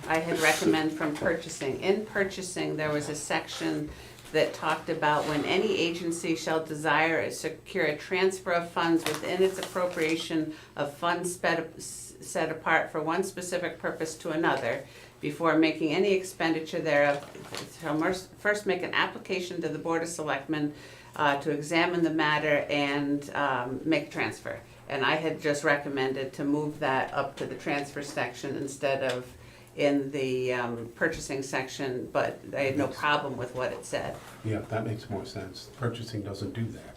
I had recommend from purchasing. In purchasing, there was a section that talked about when any agency shall desire or secure a transfer of funds within its appropriation of funds set apart for one specific purpose to another, before making any expenditure thereof, shall first make an application to the Board of Selectmen to examine the matter and make a transfer. And I had just recommended to move that up to the transfer section instead of in the purchasing section, but I had no problem with what it said. Yeah, that makes more sense. Purchasing doesn't do that,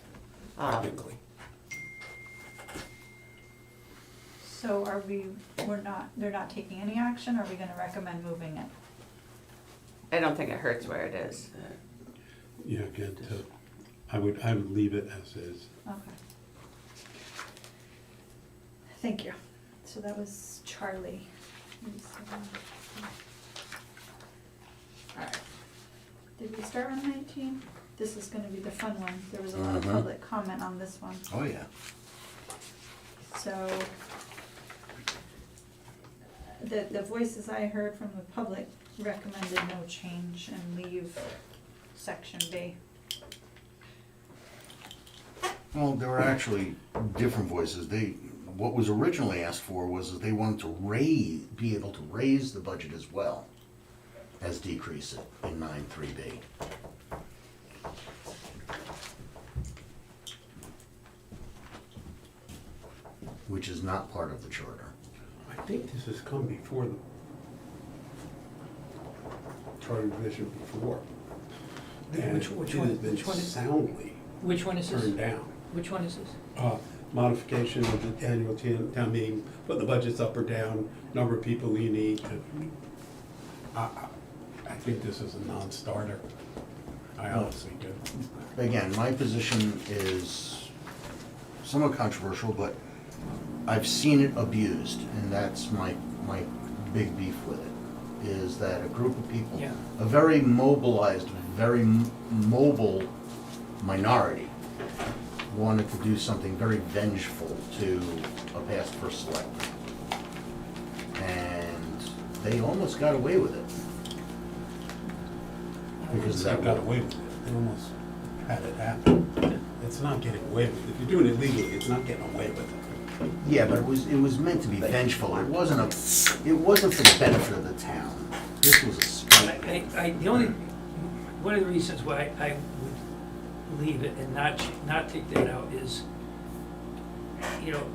technically. So they're not taking any action, or are we gonna recommend moving it? I don't think it hurts where it is. Yeah, again, I would leave it as is. Okay. Thank you. So that was Charlie. Alright. Did we start on 19? This is gonna be the fun one. There was a lot of public comment on this one. Oh, yeah. So, the voices I heard from the public recommended no change and leave section B. Well, there were actually different voices. What was originally asked for was that they wanted to be able to raise the budget as well as decrease it in 9.3B. Which is not part of the charter. I think this has come before the charter revision before. And Which it one? has been Which one is- soundly Which one is this? turned down. Which one is this? Modification of the annual town meeting, put the budgets up or down, number of people you need to. I think this is a non-starter. I honestly do. Again, my position is somewhat controversial, but I've seen it abused, and that's my big beef with it, is that a group of people, Yeah. a very mobilized, very mobile minority, wanted to do something very vengeful to a past first selectman. And they almost got away with it. Because They that got away with it. They almost had it happen. It's not getting away with it. If you're doing it legally, it's not getting away with it. Yeah, but it was meant to be vengeful. It wasn't for the benefit of the town. This was a spite. One of the reasons why I would leave it and not take that out is,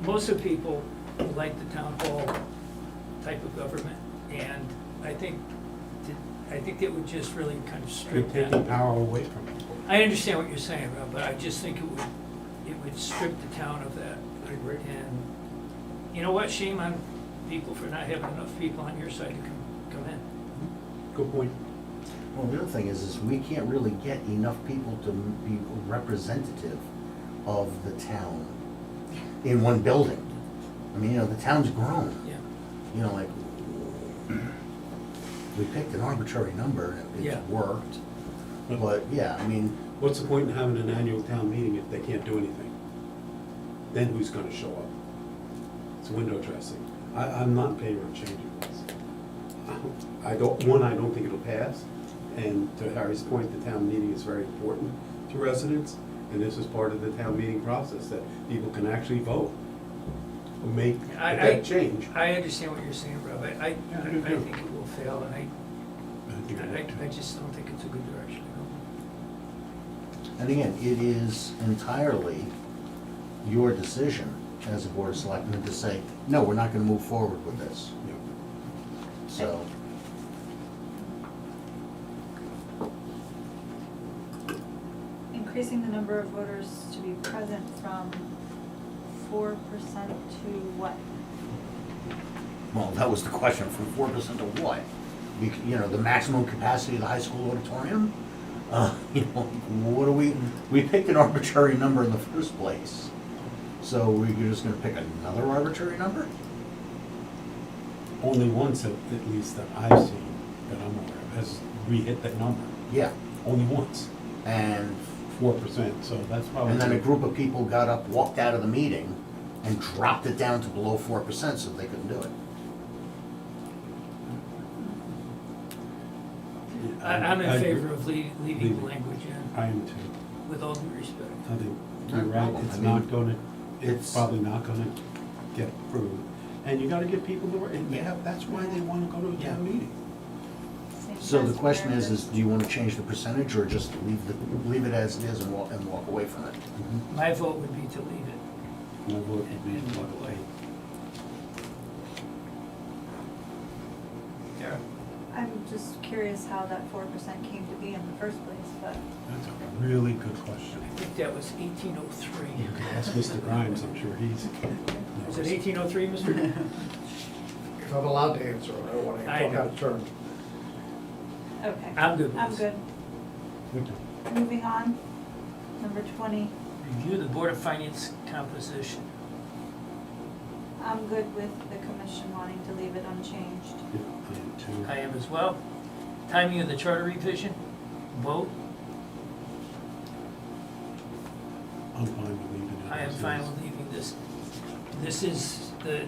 most of the people like the town hall type of government, and I think it would just really kind of You're strip taking that. power away from people. I understand what you're saying, Rob, but I just think it would strip the town of that. I agree. And you know what, shame on people for not having enough people on your side to come in. Good point. Well, the other thing is we can't really get enough people to be representative of the town in one building. I mean, the town's grown. Yeah. Like, we picked an arbitrary number, Yeah. it worked. But, yeah, I mean, What's the point in having an annual town meeting if they can't do anything? Then who's gonna show up? It's window dressing. I'm not in favor of changing this. I don't think it'll pass. And to Harry's point, the town meeting is very important to residents. And this is part of the town meeting process, that people can actually vote or make that change. I understand what you're saying, Rob. I I do too. think it will fail, and I just don't think it's a good direction to go. and again, it is entirely your decision as a board of selectmen to say, no, we're not gonna move forward with this. Yeah. So, Increasing the number of voters to be present from 4% to what? well, that was the question, from 4% to what? The maximum capacity of the high school auditorium? What do we picked an arbitrary number in the first place. So we're just gonna pick another arbitrary number? Only once, at least that I've seen, that I'm aware of, has we hit that number. Yeah, only once, And, 4%, so that's probably. and then a group of people got up, walked out of the meeting, and dropped it down to below 4% so they couldn't do it. I'm in I- favor of leaving the leaving. language in, I am too. with all due respect. I think No you're right, problem. it's I not mean, gonna, it's it's- probably not gonna get approved. And you gotta give people the right, and that's why they wanna go to a town meeting. Same So the as question where is do you wanna change the percentage or just leave it as it is and walk away from it? My vote would be to leave it. My vote would be And to walk away. Tara? I'm just curious how that 4% came to be in the first place, but That's a really good question. I think that was 1803. You could ask Mr. Grimes, I'm sure he's. Was it 1803, Mr.? If I'm allowed to answer, I don't wanna I talk know. out of turn. okay. I'm good with I'm this. good. Okay. Moving on, number 20, Review the Board of Finance composition. I'm good with the commission wanting to leave it unchanged. Yeah, I am too. I am as well. Timing of the charter revision, vote. I'm fine with leaving it. I am as fine is. with leaving this. This is the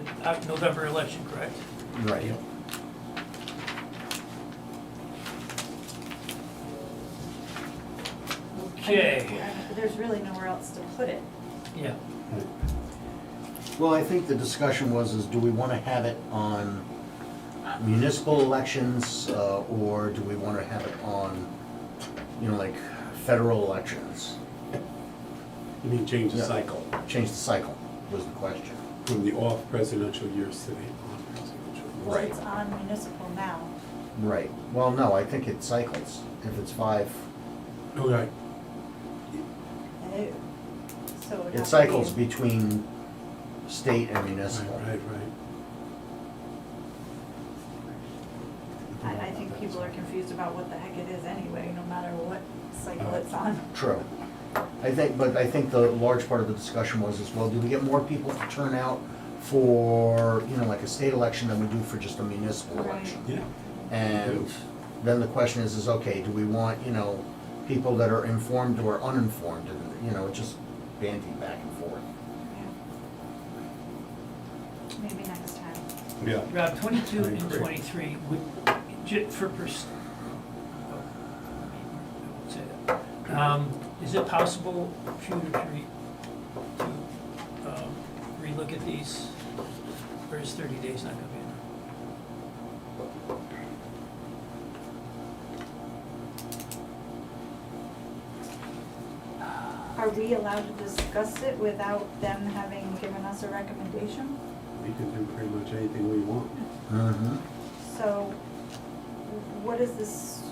November election, correct? Right. Yep. Okay, There's really nowhere else to put it. yeah. Right. Well, I think the discussion was, is do we wanna have it on municipal elections, or do we wanna have it on, like federal elections? You mean change the Yeah. cycle Change the cycle was the question. from the off presidential years to the on presidential years. Well, Right. it's on municipal now. Right. Well, no, I think it cycles. If it's 5, Okay, Oh. So it would it have to cycles be- between state and right, municipal. right. I think people are confused about what the heck it is anyway, no matter what cycle it's on. True. But I think the large part of the discussion was as well, do we get more people to turn out for, like a state election than we do for just a municipal Right. election? Yeah, And then the question is okay, do we want, people that are informed or uninformed? And, just bandy back and forth. Yeah. Maybe next time. yeah. Rob, 22 I and agree. 23, for is it possible for you to relook at these, or is 30 days not gonna be enough? Are we allowed to discuss it without them having given us a recommendation? We can do pretty much anything we want. Mm-hmm. So, what is this,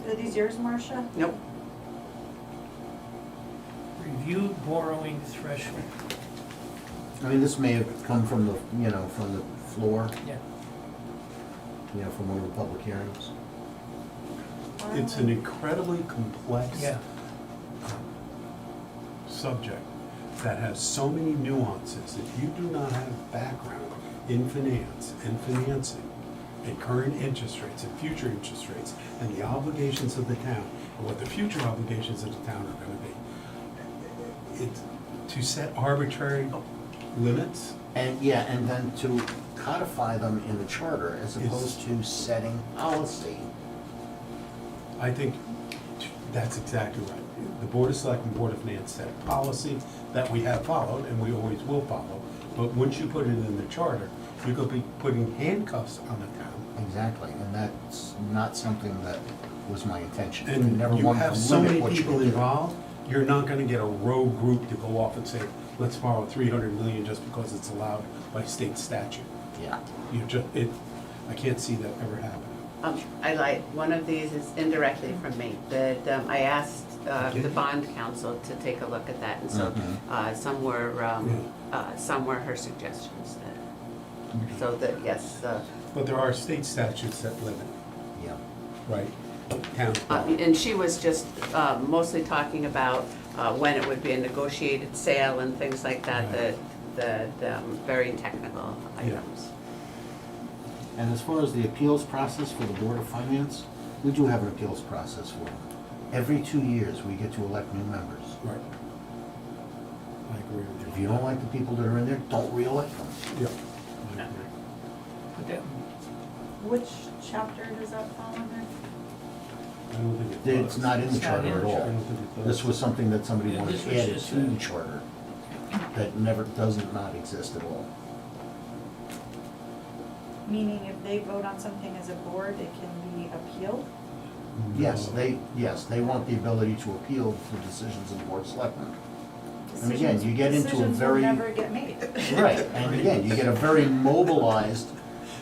are these yours, Marcia? Nope. Review borrowing threshold. I mean, this may have come from the, from the floor, Yeah. from one of the public hearings. It's an incredibly complex Yeah. subject that has so many nuances. If you do not have background in finance and financing and current interest rates and future interest rates and the obligations of the town and what the future obligations of the town are gonna be, it's to set arbitrary limits. And, and then to codify them in the charter as opposed to setting policy. I think that's exactly right. The Board of Selectmen, Board of Finance set a policy that we have followed, and we always will follow. But once you put it in the charter, you're gonna be putting handcuffs on the town. Exactly, and that's not something that was my intention. We And never you wanted to have so limit many what you people could do. involved, you're not gonna get a rogue group to go off and say, let's borrow 300 million just because it's allowed by state statute. Yeah. I can't see that ever happening. I lied, one of these is indirectly from me, that I asked the bond council to take a look at that, and so Mhm. some were her suggestions. So that, yes, But there are state statutes that limit, Yeah. right? Town. and she was just mostly talking about when it would be a negotiated sale and things like that, Right. the very technical Yeah. items. And as far as the appeals process for the Board of Finance, we do have an appeals process for them. Every 2 years, we get to elect new members. Right. I agree with If you. you don't like the people that are in there, don't re-elect them. Yeah. I agree. But that, Which chapter does that fall under? I don't think it does. It's not in the It's not charter in at the I all. don't think it does. This was something that somebody Yeah, wanted this was added just to a- the charter that never, doesn't not exist at all. Meaning if they vote on something as a board, it can be appealed? Yes, No. they want the ability to appeal the decisions of the board of selectmen. And again, Decisions- you get into a Decisions will very- never get made. Right, and again, you get a very mobilized,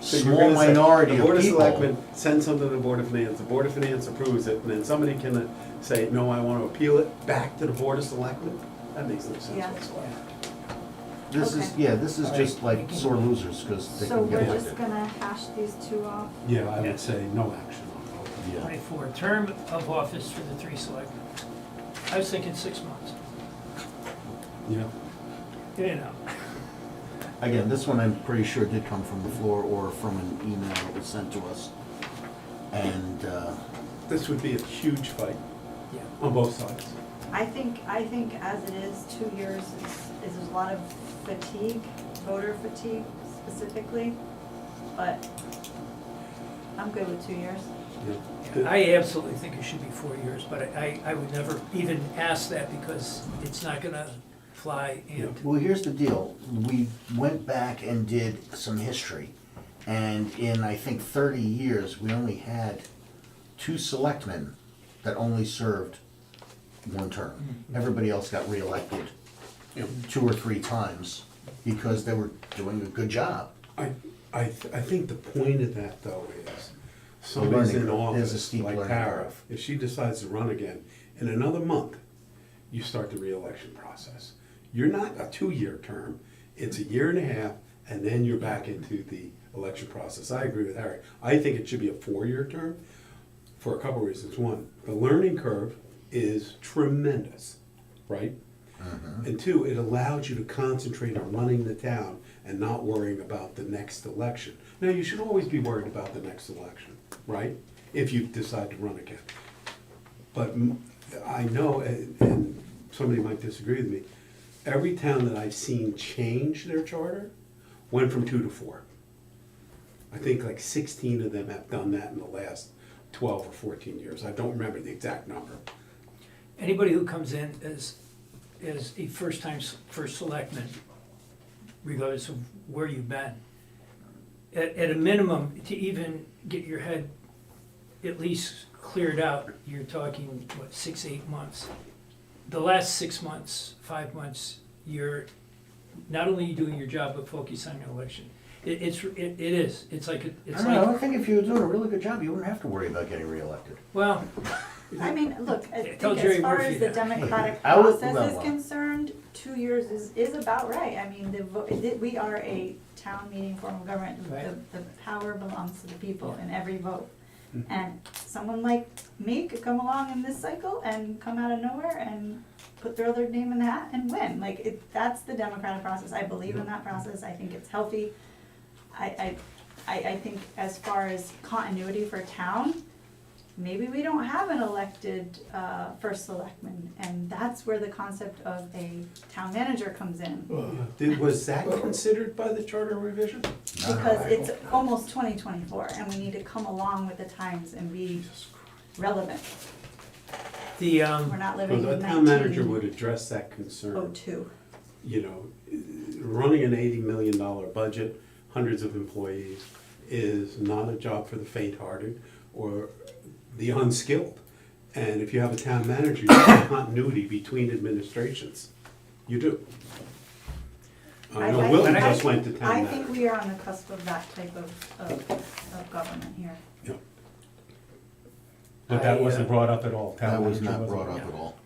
So you're small gonna say, minority the of Board of people. Selectmen sends something to the Board of Finance, the Board of Finance approves it, and then somebody can say, no, I want to appeal it back to the Board of Selectmen? That makes no sense Yeah. whatsoever. This is, Okay. yeah, this is just like sore losers, because they So can we're get just elected. gonna hash these two off? Yeah, I would say no action on both. Yeah. 24, term of office for the 3 selectmen. I was thinking 6 months, Yeah. you know. Again, this one I'm pretty sure did come from the floor or from an email that was sent to us. And, This would be a huge fight Yeah. on both sides. I think as it is, 2 years is a lot of fatigue, voter fatigue specifically, but I'm good with 2 years. Yeah. I absolutely think it should be 4 years, but I would never even ask that because it's not gonna fly and, well, here's the deal. We went back and did some history. And in, I think, 30 years, we only had 2 selectmen that only served 1 term. Everybody else got reelected Yeah. 2 or 3 times because they were doing a good job. I think the point of that, though, is somebody's learning in curve. There's a office, steep like learning Tara, curve. if she decides to run again, in another month, you start the reelection process. You're not a 2-year term, it's a year and a half, and then you're back into the election process. I agree with Harry. I think it should be a 4-year term for a couple reasons. One, the learning curve is tremendous, right? And 2, it allows you to concentrate on running the town and not worrying about the next election. Now, you should always be worried about the next election, right? If you decide to run again. But I know, and somebody might disagree with me, every town that I've seen change their charter went from 2 to 4. I think like 16 of them have done that in the last 12 or 14 years. I don't remember the exact number. anybody who comes in as a first selectman, regardless of where you've been, at a minimum, to even get your head at least cleared out, you're talking, what, 6, 8 months? The last 6 months, 5 months, you're not only doing your job, but focus on your election. It is, it's like, I don't know, I think if you were doing a really good job, you wouldn't have to worry about getting reelected. well, I mean, look, I think Tell as Jerry far Murphy as the that. democratic I would- process is well. concerned, 2 years is about right. I mean, we are a town meeting form of government. Right. The power belongs to the people in every vote. And someone like me could come along in this cycle and come out of nowhere and throw their name in the hat and win. Like, that's the democratic process. I believe in that process. I think it's healthy. I think as far as continuity for town, maybe we don't have an elected first selectman, and that's where the concept of a town manager comes in. Was that considered by the charter revision? Because it's almost 2024, and we need to come along with the times and be relevant. the, We're not living Because in a town manager would address that concern. 1902. You know, running an $80 million budget, hundreds of employees, is not a job for the faint-hearted or the unskilled. And if you have a town manager, you have continuity between administrations. You do. I know Wilton just went to town I manager. think we are on the cusp of that type of government here. Yeah. But that I, wasn't brought up at all. Town That was manager not wasn't. brought up at all.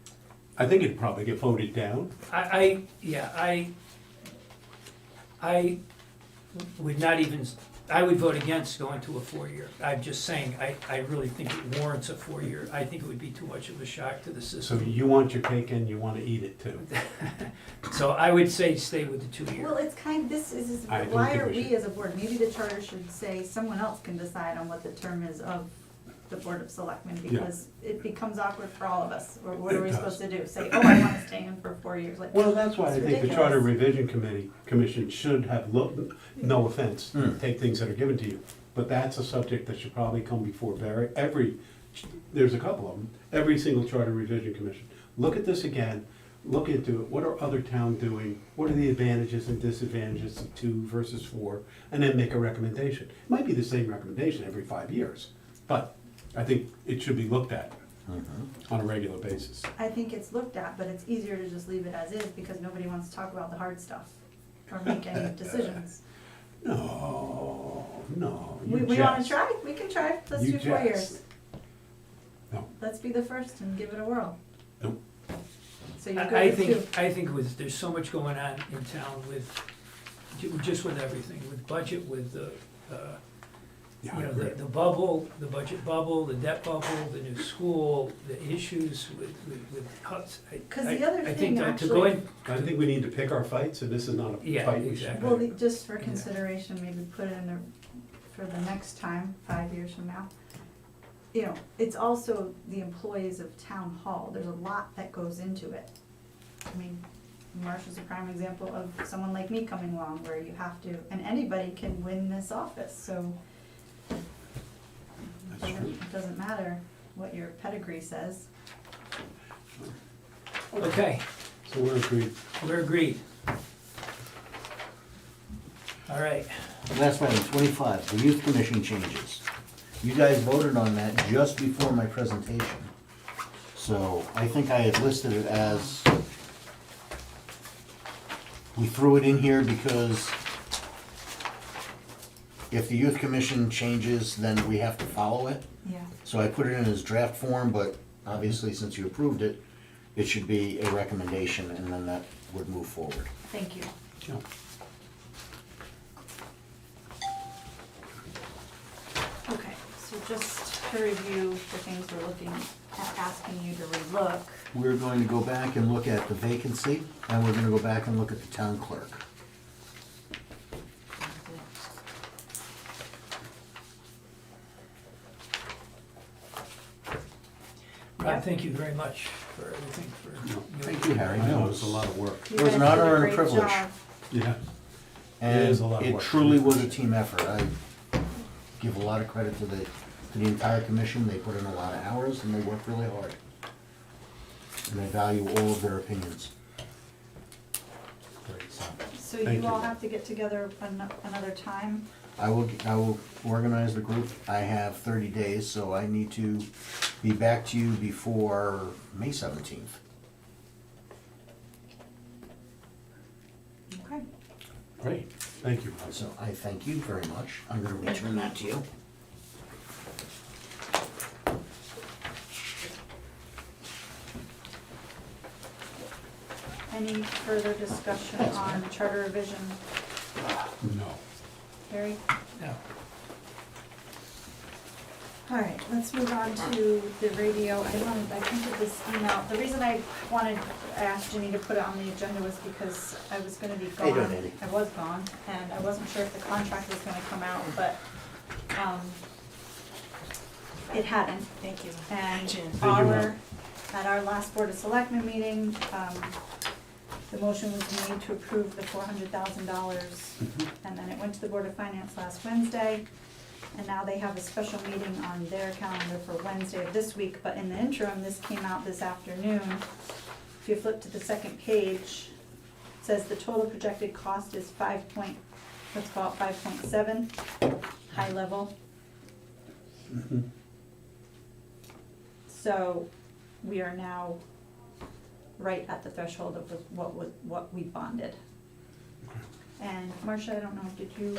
I think it'd probably get voted down. I would not even, I would vote against going to a 4-year. I'm just saying, I really think it warrants a 4-year. I think it would be too much of a shock to the So system. you want your cake and you want to eat it too. So I would say stay with the 2-year. Well, it's this is, I don't why think are we we should. as a board, maybe the charter should say someone else can decide on what the term is of the Board of Selectmen, Yeah. because it becomes awkward for all of us. Or what are we It does. supposed to do? Say, oh, I wanna stay in for 4 years, like, Well, that's why I it's think the Charter ridiculous. Revision Commission should have, no offense, take things that are given to you. But that's a subject that should probably come before there's a couple of them, every single Charter Revision Commission. Look at this again, look into it, what are other towns doing? What are the advantages and disadvantages of 2 versus 4? And then make a recommendation. It might be the same recommendation every 5 years, but I think it should be looked at on a regular basis. I think it's looked at, but it's easier to just leave it as is, because nobody wants to talk about the hard stuff or make any decisions. No, We you wanna jest. try, we can try, let's You do 4 years. jest. No, Let's be the first and give it a whirl. Nope. So you're I good with 2? think there's so much going on in town just with everything, with budget, with the, yeah, you I know, agree. the bubble, the budget bubble, the debt bubble, the new school, the issues with huts. 'Cause the other I thing think to go in, I think we need to pick our fights, and this is not a Yeah, fight we should exactly. Well, pick. just for Yeah. consideration, maybe put it in the, for the next time, 5 years from now. You know, it's also the employees of town hall, there's a lot that goes into it. I mean, Marcia's a prime example of someone like me coming along, where you have to, and anybody can win this office, so. That's true. It doesn't matter what your pedigree says. okay, So we're agreed. we're agreed. All right, Last item, 25, the youth commission changes. You guys voted on that just before my presentation. So I think I had listed it as, we threw it in here because if the youth commission changes, then we have to follow it. Yeah. So I put it in as draft form, but obviously since you approved it, it should be a recommendation and then that would move forward. Thank you. Yeah. Okay, so just to review the things we're looking at, asking you to relook. We're going to go back and look at the vacancy, and we're gonna go back and look at the town clerk. Rob, thank you very much for everything, No, Thank you, Harry. I know it's a lot of work. You It was an guys did honor and a great privilege. job. Yeah. And It is a lot of it work. truly was a team effort. I give a lot of credit to the entire commission. They put in a lot of hours and they worked really hard. And I value all of their opinions. Great. So So Thank you all you. have to get together another time? I will organize the group. I have 30 days, so I need to be back to you before May 17th. Okay. Great, thank you, Rob. So I thank you very much. I'm gonna return that to you. Any further discussion on charter revision, No. Harry? No. All right, let's move on to the radio. I printed this email. The reason I asked Ginny to put it on the agenda was because I was gonna be How you gone. doing, Eddie? I was gone, and I wasn't sure if the contract was gonna come out, but, it hadn't. Thank you. And you, Rob. at our last Board of Selectmen meeting, the motion was made to approve the $400,000. And then it went to the Board of Finance last Wednesday, and now they have a special meeting on their calendar for Wednesday of this week, but in the interim, this came out this afternoon. If you flip to the second page, it says the total projected cost is 5.7, high level. So we are now right at the threshold of what we bonded. And Marcia, I don't know, did you?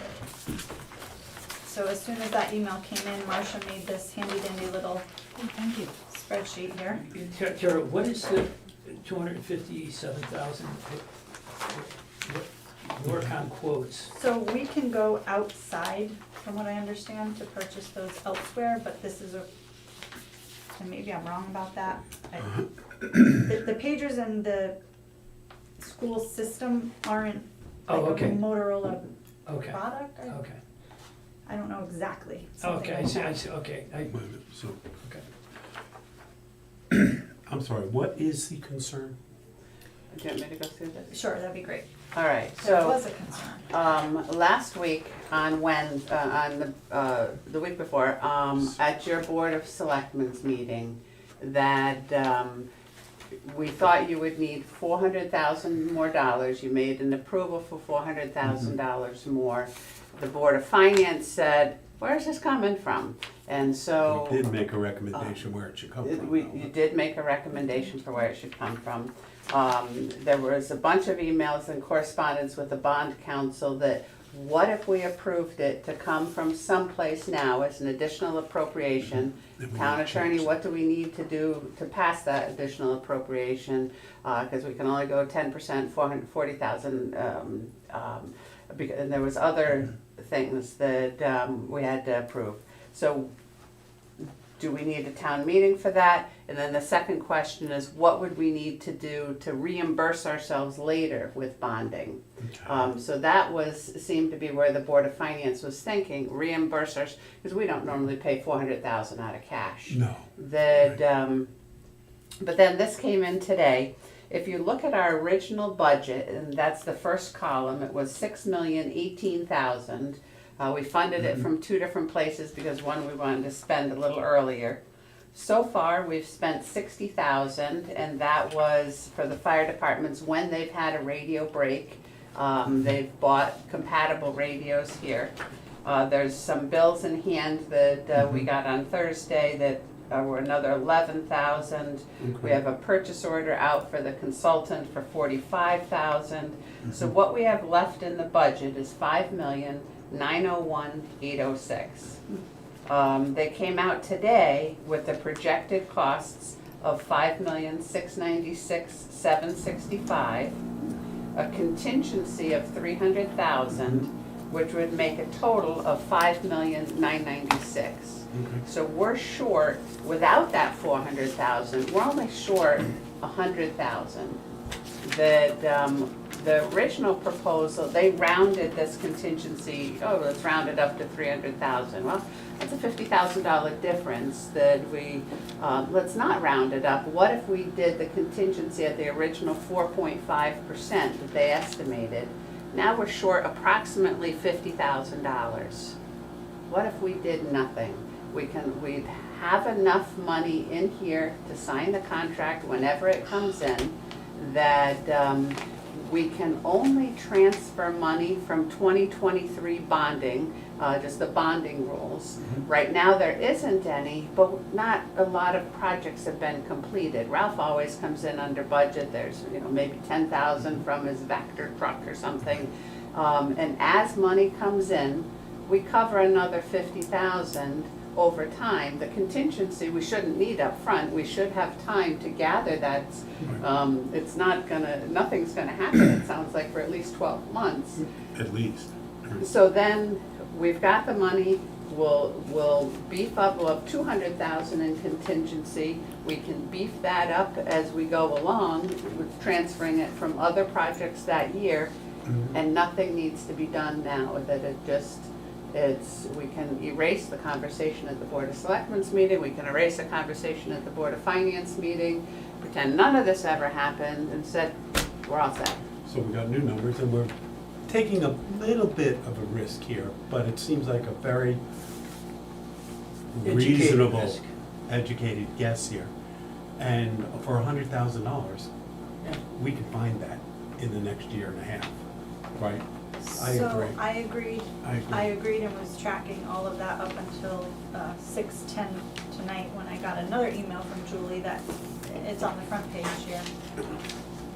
So as soon as that email came in, Marcia made this handy dandy little Thank you. spreadsheet here. Tara, what is the 257,000 Norcom quotes? So we can go outside, from what I understand, to purchase those elsewhere, but this is and maybe I'm wrong about that. The pagers in the school system aren't Oh, like a okay. Motorola Okay, product. okay. I don't know exactly. Okay, I see, Something like okay, Wait a minute, so, okay. I'm sorry, what is the concern? Do you want me to go through this? that. Sure, that'd be great. All right, There so. was a concern. Last week on the week before, at your Board of Selectmen's meeting, that, we thought you would need $400,000 more dollars. You made an approval for $400,000 more. The Board of Finance said, where's this coming from? And so. We did make a recommendation where it should come from. You did make a recommendation for where it should come from. There was a bunch of emails and correspondence with the bond council that what if we approved it to come from someplace now as an additional appropriation? Then we Town need to attorney, change what do we need to do to pass that additional appropriation? Cause we can only go 10%, 440,000, and there was other things that, we had to approve. So do we need a town meeting for that? And then the second question is, what would we need to do to reimburse ourselves later with bonding? Okay. So that seemed to be where the Board of Finance was thinking, reimburse us, because we don't normally pay $400,000 out of cash. No. That, but then this came in today. If you look at our original budget, and that's the first column, it was $6,018,000. We funded it from two different places because one we wanted to spend a little earlier. So far, we've spent $60,000, and that was for the fire departments when they've had a radio break. They've bought compatible radios here. There's some bills in hand that we got on Thursday that were another $11,000. We have a purchase order out for the consultant for $45,000. So what we have left in the budget is $5,901,806. They came out today with the projected costs of $5,696,765, a contingency of $300,000, which would make a total of $5,996,000. So we're short, without that $400,000, we're only short $100,000. That the original proposal, they rounded this contingency, let's round it up to $300,000. Well, that's a $50,000 difference that we, let's not round it up. What if we did the contingency at the original 4.5% that they estimated? Now we're short approximately $50,000. What if we did nothing? We'd have enough money in here to sign the contract whenever it comes in, that we can only transfer money from 2023 bonding, just the bonding rules. Right now there isn't any, but not a lot of projects have been completed. Ralph always comes in under budget. There's maybe 10,000 from his Vector truck or something. And as money comes in, we cover another 50,000 over time. The contingency we shouldn't need up front. We should have time to gather that. It's not gonna, nothing's gonna happen, it sounds like, for at least 12 months. At least. So then, we've got the money, we'll beef up, we'll have 200,000 in contingency. We can beef that up as we go along with transferring it from other projects that year. And nothing needs to be done now, that we can erase the conversation at the Board of Selectmen's meeting, we can erase the conversation at the Board of Finance meeting, pretend none of this ever happened, and said, we're all set. So we got new numbers, and we're taking a little bit of a risk here, but it seems like a very Educated reasonable, risk. educated guess here. And for $100,000, Yeah. we can find that in the next year and a half, right? I So agree. I agreed. I agree. I agreed and was tracking all of that up until 6:10 tonight, when I got another email from Julie that it's on the front page here.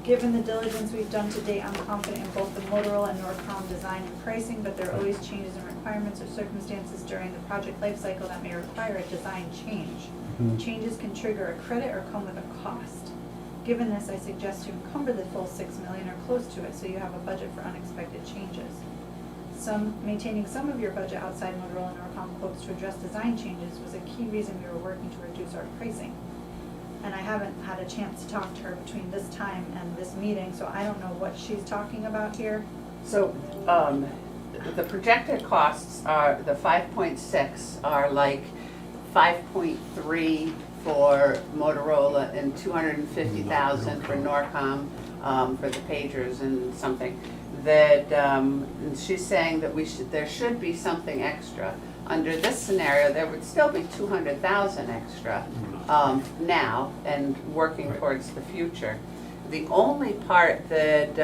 Given the diligence we've done to date, I'm confident in both the Motorola and Norcom design and pricing, but there are always changes in requirements or circumstances during the project life cycle that may require a design change. Changes can trigger a credit or come with a cost. Given this, I suggest you encumber the full $6 million or close to it, so you have a budget for unexpected changes. Maintaining some of your budget outside Motorola and Norcom quotes to address design changes was a key reason we were working to reduce our pricing. And I haven't had a chance to talk to her between this time and this meeting, so I don't know what she's talking about here. So, the projected costs are, the 5.6 are like 5.3 for Motorola and 250,000 for Norcom, for the pagers and something. That, she's saying that there should be something extra. Under this scenario, there would still be 200,000 extra, now and working Right. towards the future. The only part that,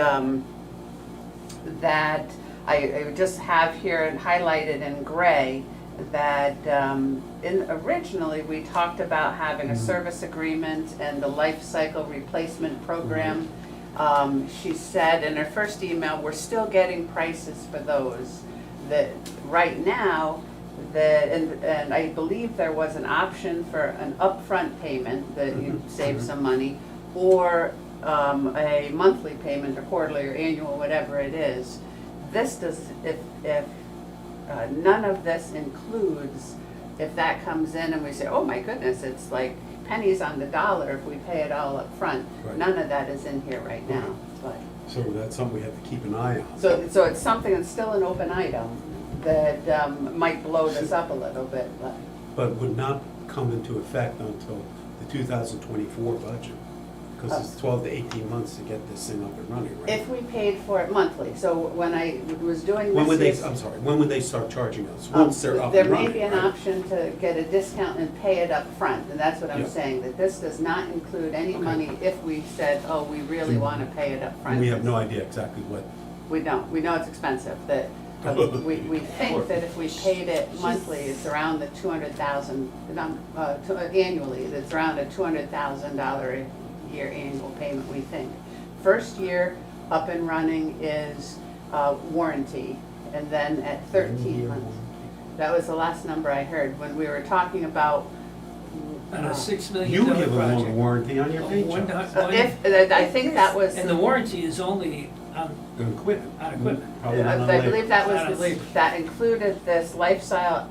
that I just have here and highlighted in gray, that originally we talked about having a service agreement and the life cycle replacement program. She said in her first email, we're still getting prices for those. That right now, and I believe there was an option for an upfront payment that you save some money, or a monthly payment or quarterly or annual, whatever it is. This does, if none of this includes, if that comes in and we say, oh my goodness, it's like pennies on the dollar if we pay it all up front. Right. None of that is in here right now, but. So that's something we have to keep an eye on. So it's something that's still an open item that might blow this up a little bit, but. But would not come into effect until the 2024 budget, because it's 12 to 18 months to get this thing up and running, right? If we paid for it monthly, so when I was doing this. When would they, yes- I'm sorry, when would they start charging us? Once they're up and There running, may be an right? option to get a discount and pay it up front, and that's what I'm Yeah. saying, that this does not include any Okay. money if we said, oh, we really want to pay it up front. And we have no idea exactly what, We don't, we know it's expensive, that, we think that if we paid it monthly, it's around the 200,000, annually, it's around a $200,000 a year annual payment, we think. First year up and running is warranty, and then at 13 months. That was the last number I heard, when we were talking about. On a $6 million you give a longer project. warranty on your Oh, paint one jobs. dot- I think that was. And the warranty is only on Equipment. on equipment. Probably not on I labor. believe that Not was, on labor. that included this life cycle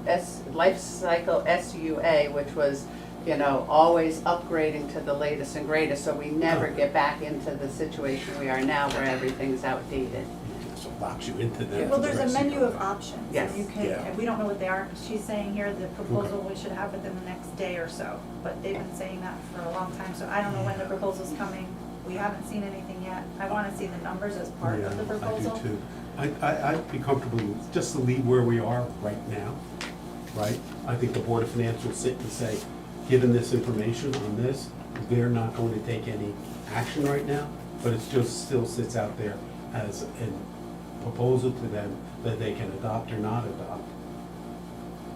SUA, which was, always upgrading to the latest and greatest, so we never get back into the situation we are now where everything's outdated. So it locks you into that. Well, for the there's a rest of menu your of life. options. Yes. And you can, Yeah. and we don't know what they are. She's saying here the proposal we should have within the next day or so. But they've been saying that for a long time, so I don't know when the proposal's coming. We haven't seen anything yet. I wanna see the numbers as part of the proposal. I do too. I'd be comfortable just to leave where we are right now, right? I think the Board of Finance will sit and say, given this information on this, they're not going to take any action right now, but it just still sits out there as a proposal to them that they can adopt or not adopt.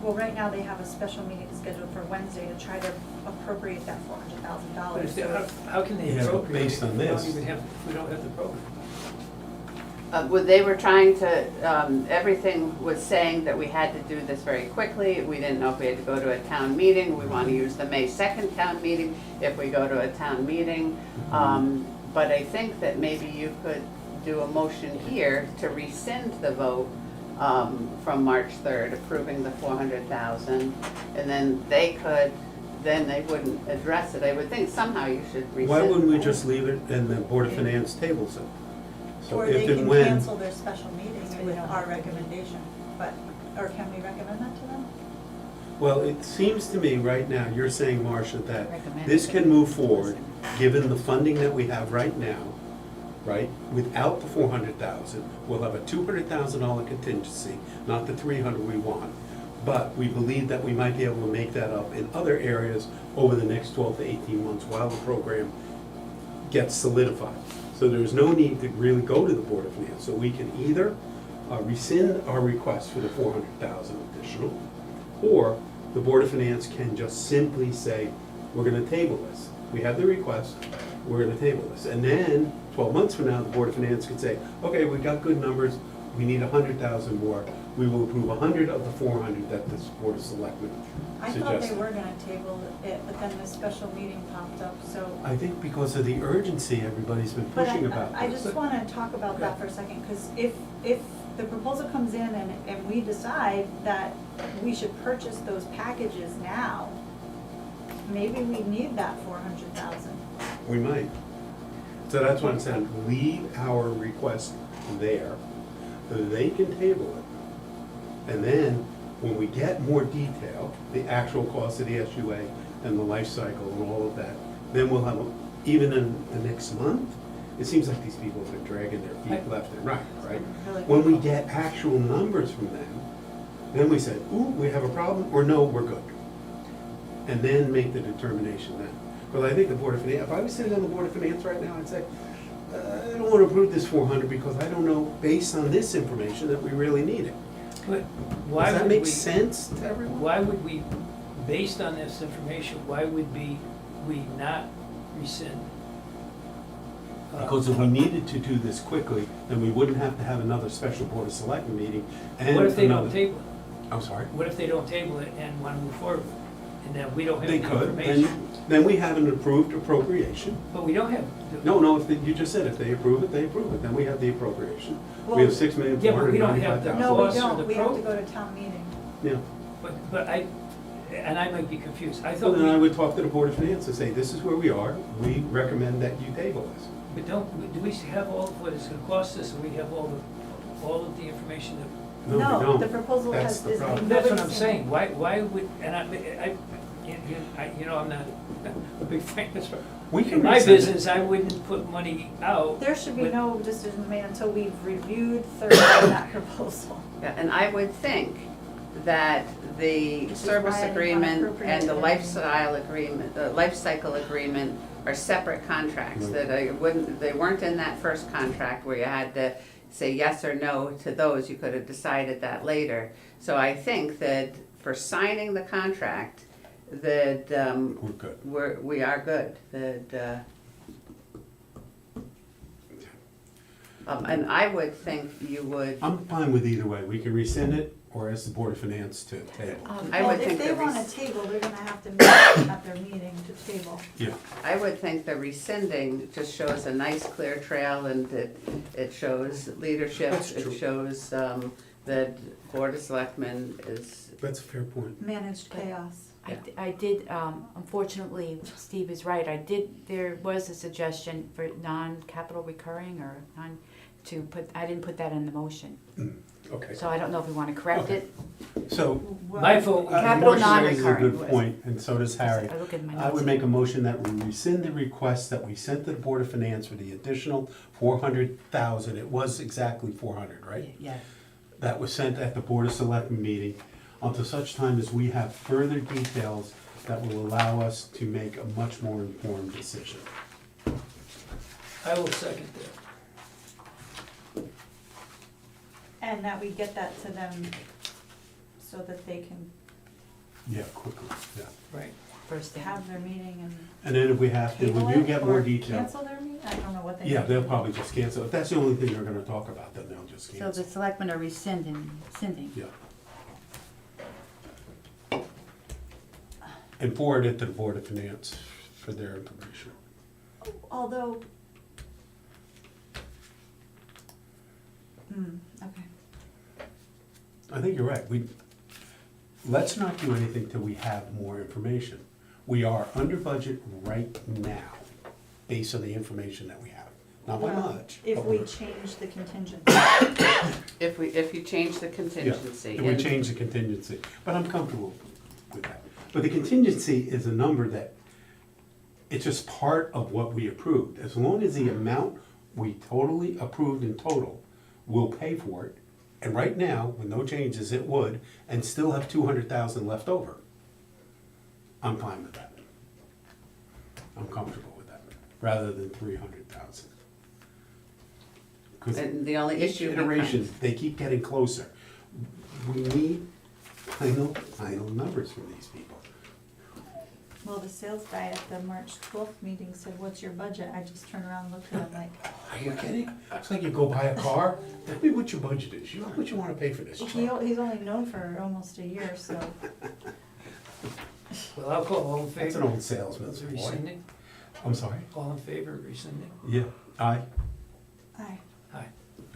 Well, right now they have a special meeting scheduled for Wednesday to try to appropriate that $400,000. But if they, how can they Yeah, but appropriate based it on if we don't this- even have, if we don't have the program? Well, they were trying to, everything was saying that we had to do this very quickly. We didn't know if we had to go to a town meeting. We want to use the May 2nd town meeting if we go to a town meeting. But I think that maybe you could do a motion here to rescind the vote from March 3rd, approving the 400,000. And then they wouldn't address it. I would think somehow you should rescind. Why wouldn't we that. just leave it and the Board of Finance tables it? So Or they if can and when, cancel their special meeting with our recommendation, but, or can we recommend that to them? well, it seems to me right now, you're saying, Marcia, that Recommend this it. can move forward, given the funding that we have right now, right? Without the 400,000, we'll have a $200,000 contingency, not the 300 we want. But we believe that we might be able to make that up in other areas over the next 12 to 18 months while the program gets solidified. So there's no need to really go to the Board of Finance. So we can either rescind our request for the 400,000 additional, or the Board of Finance can just simply say, we're gonna table this. We have the request, we're gonna table this. And then, 12 months from now, the Board of Finance could say, okay, we got good numbers, we need 100,000 more. We will approve 100 of the 400 that this Board of Selectmen I thought they suggested. were gonna table it, but then this special meeting popped up, so. I think because of the urgency everybody's been But pushing about I this. just wanna talk about that for a second, cause if the proposal comes in and we decide that we should purchase those packages now, maybe we need that 400,000. We might. So that's what I'm saying, leave our request there, they can table it. And then, when we get more detail, the actual cost of the SUA and the life cycle and all of that, then we'll have, even in the next month, it seems like these people have been dragging their feet left and right, right? Really When we difficult. get actual numbers from them, then we say, ooh, we have a problem, or no, we're good. And then make the determination then. But I think the Board of Finance, if I was sitting on the Board of Finance right now, I'd say, I don't want to approve this 400 because I don't know, based on this information, that we really need it. But why Does that would make we, sense to everyone? why would we, based on this information, why would we not rescind? Because if we needed to do this quickly, then we wouldn't have to have another special Board of Selectmen meeting and What if they don't another- table it? I'm sorry? What if they don't table it and want to move forward? And then we don't have They the could, information? then we have an approved appropriation. But we don't have. No, you just said if they approve it, they approve it, then we have the appropriation. We Well- have $6,495,000. Yeah, but we don't have the- No, we Cost or don't, the we have to pro- go to town meeting. Yeah, But I might be confused. I so thought then I we, would talk to the Board of Finance and say, this is where we are, we recommend that you table this. but do we have all of what it's gonna cost us, and we have all of the information that? No, we don't. The proposal That's has, the is. problem. That's what I'm nobody's seen saying, it. why would, and I'm not a big fan, that's why. We can In my rescind it. business, I wouldn't put money out. There should be but- no decision made until we've reviewed thoroughly that proposal. Yeah, and I would think that the Which is service why I didn't wanna agreement appropriate and the it. lifestyle agreement, the life cycle agreement are separate contracts, Right. that I wouldn't, they weren't in that first contract where you had to say yes or no to those, you could have decided that later. So I think that for signing the contract, that, We're good. we are good, that, and I would think you would, I'm fine with either way, we can rescind it, or ask the Board of Finance to table. I Well, would think if they the want res- a table, they're gonna have to meet at their meeting to table. Yeah, I would think the rescinding just shows a nice clear trail and it shows leadership. That's true. It shows that Board of Selectmen is, that's a fair point. Managed chaos. I did, unfortunately, Steve is right, there was a suggestion for non-capital recurring or I didn't put that in the motion. Okay, So I don't know if we wanna correct it. so. My vote, Capital Marcia raises a non-recurring good was- point, and so does Harry. I look at my I would notes. make a motion that we rescind the request that we sent to the Board of Finance for the additional 400,000. It was exactly 400, right? Yeah, That was sent at the Board of Selectmen meeting until such time as we have further details that will allow us to make a much more informed decision. I will second that. And that we get that to them so that they can Yeah, quickly, yeah. Right. first thing. have their meeting And then if we have to, and when table you it get more or detail. cancel their meeting? I don't know what they. Yeah, do. they'll probably just cancel. If that's the only thing they're gonna talk about, then they'll just So cancel. the selectmen are rescinding. Yeah. And forward it to the Board of Finance for their information. Although. Okay. I think you're right. Let's not do anything till we have more information. We are under budget right now, based on the information that we have. Not by Well, much. If but we we're- change the contingency. if you change the Yeah, contingency. if we and- change the contingency, but I'm comfortable with that. But the contingency is a number that, it's just part of what we approved. As long as the amount we totally approved in total will pay for it, and right now, with no changes, it would, and still have 200,000 left over. I'm fine with that. I'm comfortable with that, rather than 300,000. Because And the only each issue iteration, becomes, they keep getting closer. We need final numbers from these people. Well, the sales guy at the March 12th meeting said, "What's your budget?" I just turned around and looked at him like, Are you kidding? It's like you go buy a car, tell me what your budget is, you know what you wanna pay for this truck. he's only known for almost a year, so. Well, I'll call all in favor. That's an old salesman's Of boy. rescinding? I'm sorry? All in favor of rescinding? Yeah, aye, Aye. Aye.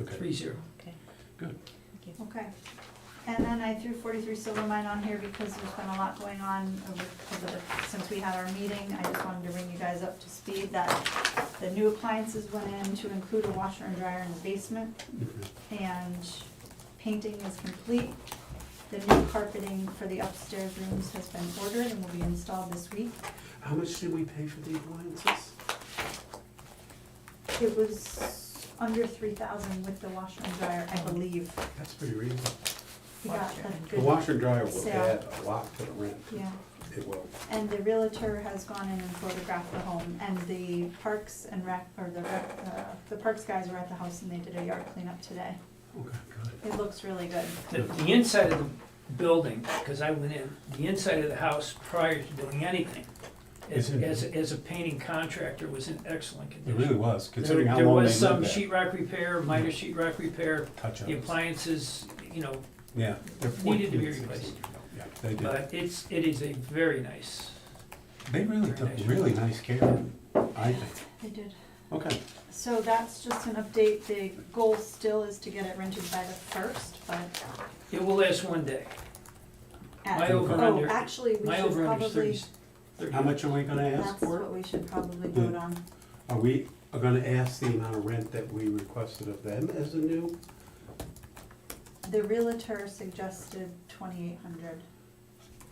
okay, 3-0. Okay. good. Thank you. Okay. And then I threw 43 Silver Mine on here because there's been a lot going on since we had our meeting. I just wanted to bring you guys up to speed that the new appliances went in to include a washer and dryer in the basement, Okay. and painting is complete. The new carpeting for the upstairs rooms has been ordered and will be installed this week. How much did we pay for the appliances? It was under 3,000 with the washer and dryer, I believe. That's pretty reasonable. We got a The good, washer and dryer will sale. add a lot to the rent. yeah. It will. And the realtor has gone in and photographed the home, and the parks and rec, or the parks guys were at the house and they did a yard cleanup today. Okay, good. It looks really good. The inside of the building, because I went in, the inside of the house prior to doing anything, as a painting contractor, was in excellent It condition. really was, There considering how there long they was some lived there. sheetrock repair, minor sheetrock repair, Touch-ups. the appliances, Yeah. they're needed to be 14, 16. replaced. Yeah, they did. But it is a very nice, They really Very took nice. really nice care, I think. They did. Okay. So that's just an update. The goal still is to get it rented by the 1st, but it will last one day. My at, over-under- actually, we My should over-under is probably, 30. How much are we gonna ask that's for? what we should probably vote on. Are we gonna ask the amount of rent that we requested of them as a new? The realtor suggested 2,800.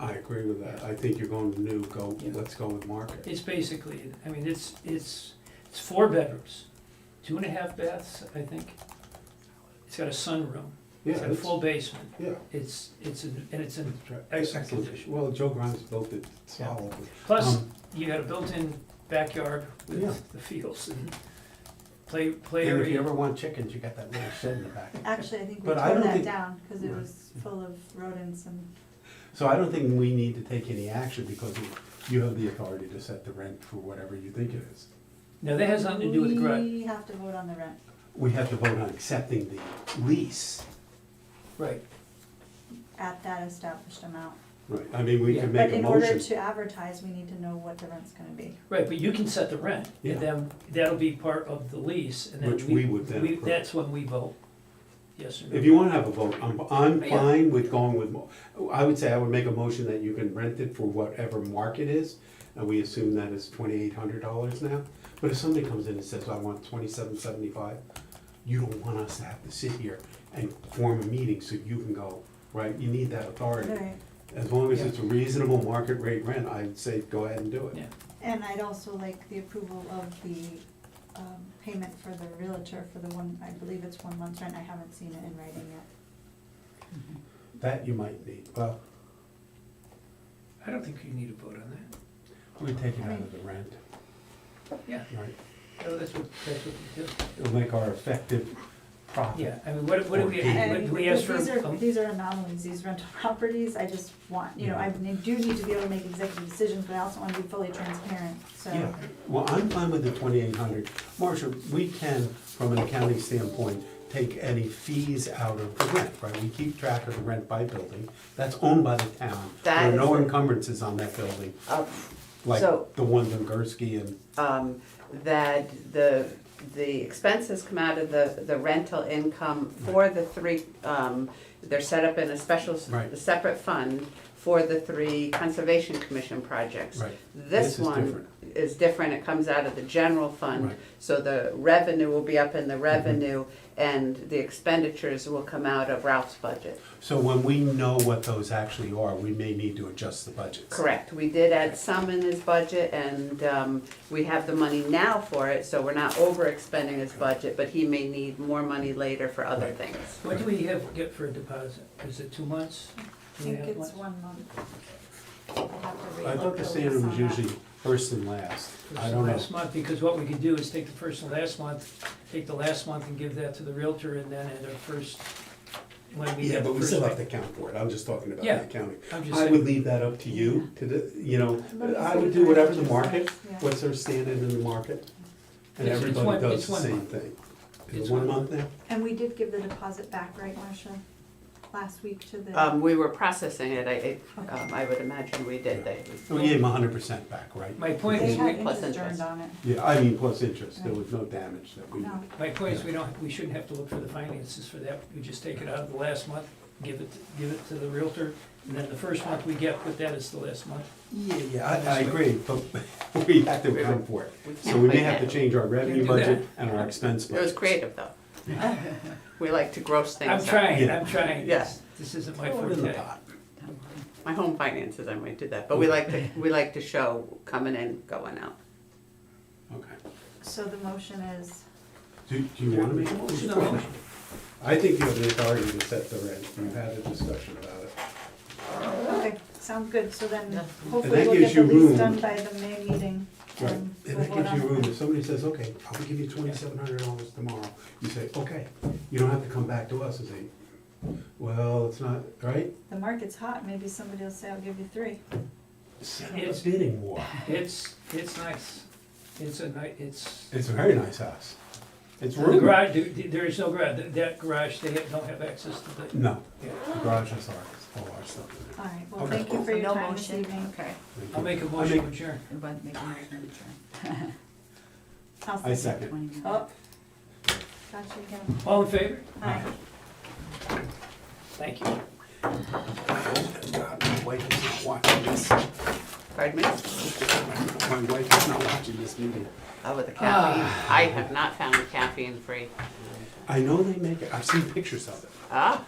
I agree with that. I think you're going to new, Yeah. let's go with market. It's basically, I mean, it's 4 bedrooms, 2.5 baths, I think. It's got a sunroom, Yeah, it's got a full basement, yeah. it's in excellent Excellent. condition. Well, Joe Grimes built it solid. Plus, Um, you got a built-in backyard Yeah. with the fields and play And if you area. ever want chickens, you got that little shed in the back. Actually, I think we But I tore don't that think- down because it Right. was full of rodents and, So I don't think we need to take any action because you have the authority to set the rent for whatever you think it is. Now, that has nothing to do with the garage. we have to vote on the rent We have to vote on accepting the lease. Right, at that established amount. Right, I mean, we Yeah. can But make a in order motion. to advertise, we need to know what the rent's gonna be. right, but you can set the rent, Yeah. and then that'll be part of the lease, and then Which we would then approve. that's when we vote, yes or no. If you wanna have a vote, I'm Yeah. fine with going with, I would say I would make a motion that you can rent it for whatever market is, and we assume that is $2,800 now. But if somebody comes in and says, I want $2,775, you don't want us to have to sit here and form a meeting so you can go, right? You need that authority. Right. As long as Yeah. it's a reasonable market rate rent, I'd say go ahead and do it. Yeah. And I'd also like the approval of the payment for the realtor for the one, I believe it's 1 month's rent. I haven't seen it in writing yet. That you might need, well, I don't think you need a vote on that. we take it out of the rent, Yeah, right? no, that's what we do. It'll make our effective profit. Yeah, I mean, what do we, Or what And do we ask for? these are anomalies, these rental properties. I just want, I do need to be able to make executive decisions, but I also want to be fully transparent, so. Yeah, well, I'm fine with the 2,800. Marcia, we can, from an accounting standpoint, take any fees out of the rent, right? We keep track of the rent by building. That's owned by the town. There That are no is the- encumbrances on that building, like So- the ones in Gursky and, That the expenses come out of the rental income for the 3, they're set up in a special, Right. separate fund for the 3 Conservation Commission projects. right. This This is one different. is different, it comes out of the general fund, Right. so the revenue will be up in the revenue, and the expenditures will come out of Ralph's budget. So when we know what those actually are, we may need to adjust the budgets. Correct, we did add some in his budget, and we have the money now for it, so we're not overexpending his budget, but he may need more money later for other Right. things. What do we get for a deposit? Is it 2 months? I think it's 1 month. I'll have to I thought relook the at standard was on that. usually first and last. I don't know. Last month, because what we could do is take the first and last month, take the last month and give that to the realtor, and then at our first, when we Yeah, get the but we first. still have to account for it. I'm just talking about Yeah. the accounting. I'm just I would saying, leave that up to you, to Let me I see would what do the whatever the realtor market, says, yeah. what's their standard in the market. And It's everybody one- does it's the 1 same month. thing. Is It's it 1 1 month now? And we did give the deposit back, right, Marcia? Last week to the. We were processing it, I would imagine we did, So we gave them 100% back, right? my point They is, had plus interest interest. earned on it. Yeah, I mean, plus interest. There was no damage that we. No. my point is, we shouldn't have to look for the finances for that. We just take it out of the last month, give it to the realtor, and then the first month we get, put that as the last month. Yeah, I agree, but we have to account for it. We So can't we may like have to that. change our revenue Can't do that. budget and our expense It was budget. creative, though. We like to gross things I'm out. trying, Yeah. I'm trying. Yes. This isn't my Throw it in the forte. pot. My home finances, I might do that, but we like to show coming in, going out. Okay. So the motion is, Do you wanna make a motion? No. I think you have the authority to set the rent. We've had a discussion about it. okay, sounds good, so then Yeah. hopefully that we'll gives get the you lease room. done by the May meeting. Right, and and we'll that vote gives you on room, it. if somebody says, okay, I'll give you $2,700 tomorrow, you say, okay, you don't have to come back to us and say, well, it's not, right? The market's hot, maybe somebody will say, I'll give you 3. Set up a bidding war. It's nice. It's a nice, It's a very nice house. It's the roomy. garage, there is no garage, that garage, don't have access to the. No, Yeah. the garage has all our stuff in it. All right, well, Okay. thank you for So your no time this motion, evening. okay. Thank I'll you. make a I motion make- to adjourn. We want to make a motion to adjourn. I second. 20 minutes. Oh, got you again. All in favor? Aye. Thank you. God, my wife is not watching this. Pardon me? My wife is not watching this meeting. With the caffeine, I have not found caffeine free. I know they make it, I've seen pictures of it. Ah,